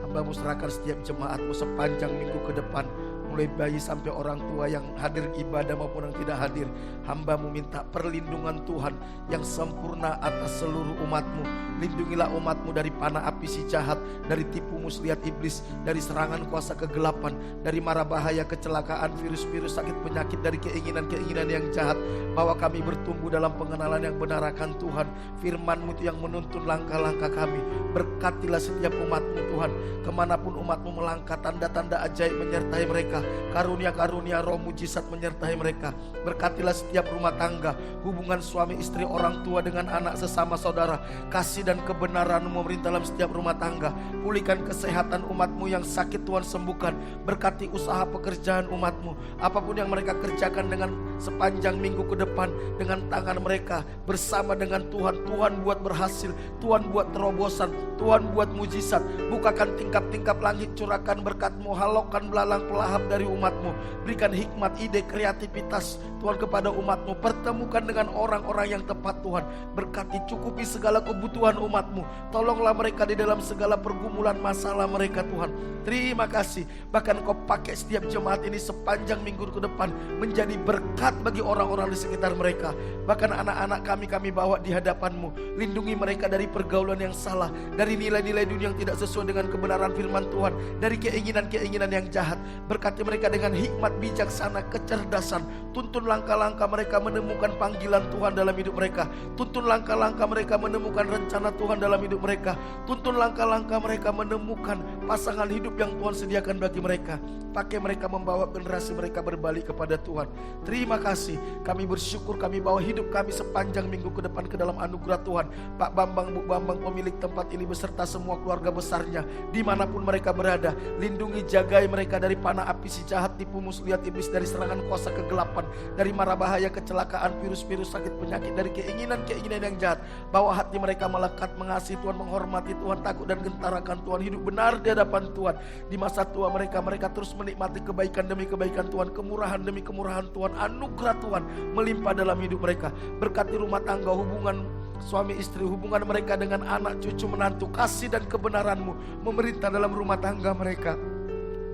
Hamba-Mu serahkan setiap jemaat-Mu sepanjang minggu ke depan, mulai bayi sampai orang tua yang hadir ibadah maupun yang tidak hadir. Hamba-Mu minta perlindungan Tuhan yang sempurna atas seluruh umat-Mu. Lindungilah umat-Mu dari panah api si jahat, dari tipu muslihat iblis, dari serangan kuasa kegelapan, dari mara bahaya, kecelakaan, virus-virus, sakit, penyakit, dari keinginan-keinginan yang jahat. Bahwa kami bertumbuh dalam pengenalan yang benar akan Tuhan. Firman-Mu itu yang menuntun langkah-langkah kami. Berkatilah setiap umat-Mu Tuhan. Kemanapun umat-Mu melangkah, tanda-tanda ajaib menyertai mereka. Karunia-karunia roh mujizat menyertai mereka. Berkatilah setiap rumah tangga, hubungan suami istri, orang tua dengan anak, sesama saudara. Kasih dan kebenaran-Mu memerintah dalam setiap rumah tangga. Pulihkan kesehatan umat-Mu yang sakit Tuhan sembuhkan. Berkati usaha pekerjaan umat-Mu. Apapun yang mereka kerjakan dengan sepanjang minggu ke depan, dengan tangan mereka bersama dengan Tuhan. Tuhan buat berhasil, Tuhan buat terobosan, Tuhan buat mujizat. Bukakan tingkap-tingkap langit, curahkan berkat-Mu, halaukan belalang pelahap dari umat-Mu. Berikan hikmat, ide, kreativitas Tuhan kepada umat-Mu. Pertemukan dengan orang-orang yang tepat Tuhan. Berkati, cukupi segala kebutuhan umat-Mu. Tolonglah mereka di dalam segala pergumulan masalah mereka Tuhan. Terima kasih. Bahkan Kau pakai setiap jemaat ini sepanjang minggu ke depan menjadi berkat bagi orang-orang di sekitar mereka. Bahkan anak-anak kami bawa di hadapan-Mu. Lindungi mereka dari pergaulan yang salah, dari nilai-nilai dunia yang tidak sesuai dengan kebenaran firman Tuhan, dari keinginan-keinginan yang jahat. Berkati mereka dengan hikmat, bijaksana, kecerdasan. Tuntun langkah-langkah mereka menemukan panggilan Tuhan dalam hidup mereka. Tuntun langkah-langkah mereka menemukan rencana Tuhan dalam hidup mereka. Tuntun langkah-langkah mereka menemukan pasangan hidup yang Tuhan sediakan bagi mereka. Pakai mereka membawa generasi mereka berbalik kepada Tuhan. Terima kasih. Kami bersyukur kami bawa hidup kami sepanjang minggu ke depan ke dalam anugerah Tuhan. Pak Bambang, Bu Bambang, pemilik tempat ini beserta semua keluarga besarnya, dimanapun mereka berada, lindungi, jagai mereka dari panah api si jahat, tipu muslihat iblis, dari serangan kuasa kegelapan, dari mara bahaya, kecelakaan, virus-virus, sakit, penyakit, dari keinginan-keinginan yang jahat. Bawa hati mereka melekat, mengasihi Tuhan, menghormati Tuhan, takut dan gentar akan Tuhan, hidup benar di hadapan Tuhan. Di masa tua mereka terus menikmati kebaikan demi kebaikan Tuhan, kemurahan demi kemurahan Tuhan, anugerah Tuhan melimpah dalam hidup mereka. Berkati rumah tangga, hubungan suami istri, hubungan mereka dengan anak cucu menantu, kasih dan kebenaran-Mu memerintah dalam rumah tangga mereka.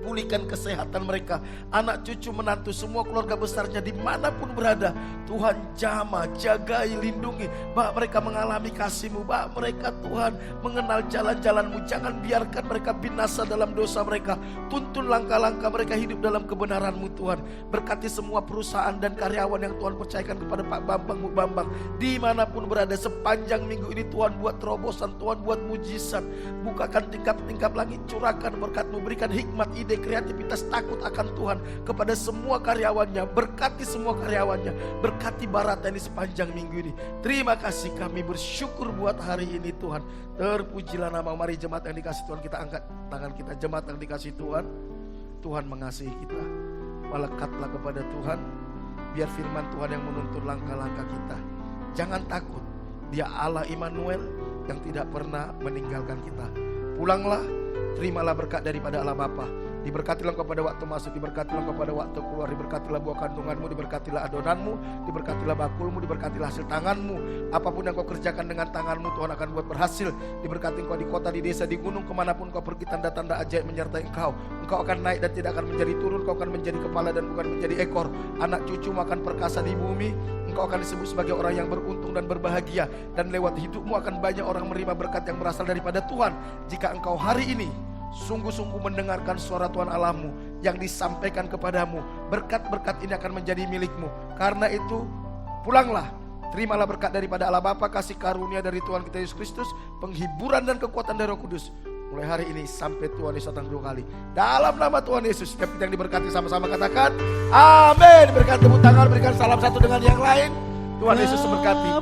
Pulihkan kesehatan mereka, anak cucu menantu, semua keluarga besarnya dimanapun berada. Tuhan jamah, jagai, lindungi. Bak mereka mengalami kasih-Mu, bak mereka Tuhan mengenal jalan-jalan-Mu. Jangan biarkan mereka binasa dalam dosa mereka. Tuntun langkah-langkah mereka hidup dalam kebenaran-Mu Tuhan. Berkati semua perusahaan dan karyawan yang Tuhan percayakan kepada Pak Bambang, Bu Bambang, dimanapun berada sepanjang minggu ini. Tuhan buat terobosan, Tuhan buat mujizat. Bukakan tingkap-tingkap langit, curahkan berkat-Mu, berikan hikmat, ide, kreativitas, takut akan Tuhan kepada semua karyawannya. Berkati semua karyawannya, berkati Barata ini sepanjang minggu ini. Terima kasih, kami bersyukur buat hari ini Tuhan. Terpujilah nama. Mari jemaat yang dikasih Tuhan, kita angkat tangan kita. Jemaat yang dikasih Tuhan, Tuhan mengasihi kita. Melekatlah kepada Tuhan, biar firman Tuhan yang menuntun langkah-langkah kita. Jangan takut, Dia Allah Immanuel yang tidak pernah meninggalkan kita. Pulanglah, terimalah berkat daripada Allah Bapa. Diberkatilah engkau pada waktu masuk, diberkatilah engkau pada waktu keluar, diberkatilah buah kandunganmu, diberkatilah adonanmu, diberkatilah bakulmu, diberkatilah hasil tanganmu. Apapun yang kau kerjakan dengan tanganmu, Tuhan akan buat berhasil. Diberkati engkau di kota, di desa, di gunung, kemanapun kau pergi, tanda-tanda ajaib menyertai engkau. Engkau akan naik dan tidak akan menjadi turun, kau akan menjadi kepala dan bukan menjadi ekor. Anak cucumu akan perkasa di bumi. Engkau akan disebut sebagai orang yang beruntung dan berbahagia. Dan lewat hidupmu akan banyak orang menerima berkat yang berasal daripada Tuhan. Jika engkau hari ini sungguh-sungguh mendengarkan suara Tuhan Allahmu yang disampaikan kepadamu, berkat-berkat ini akan menjadi milikmu. Karena itu pulanglah, terimalah berkat daripada Allah Bapa, kasih karunia dari Tuhan kita Yesus Kristus, penghiburan dan kekuatan dari Roh Kudus, mulai hari ini sampai Tuhan Yesus datang 2 kali. Dalam nama Tuhan Yesus, setiap kita yang diberkati sama-sama katakan amin. Berikan tepuk tangan, berikan salam satu dengan yang lain. Tuhan Yesus memberkati.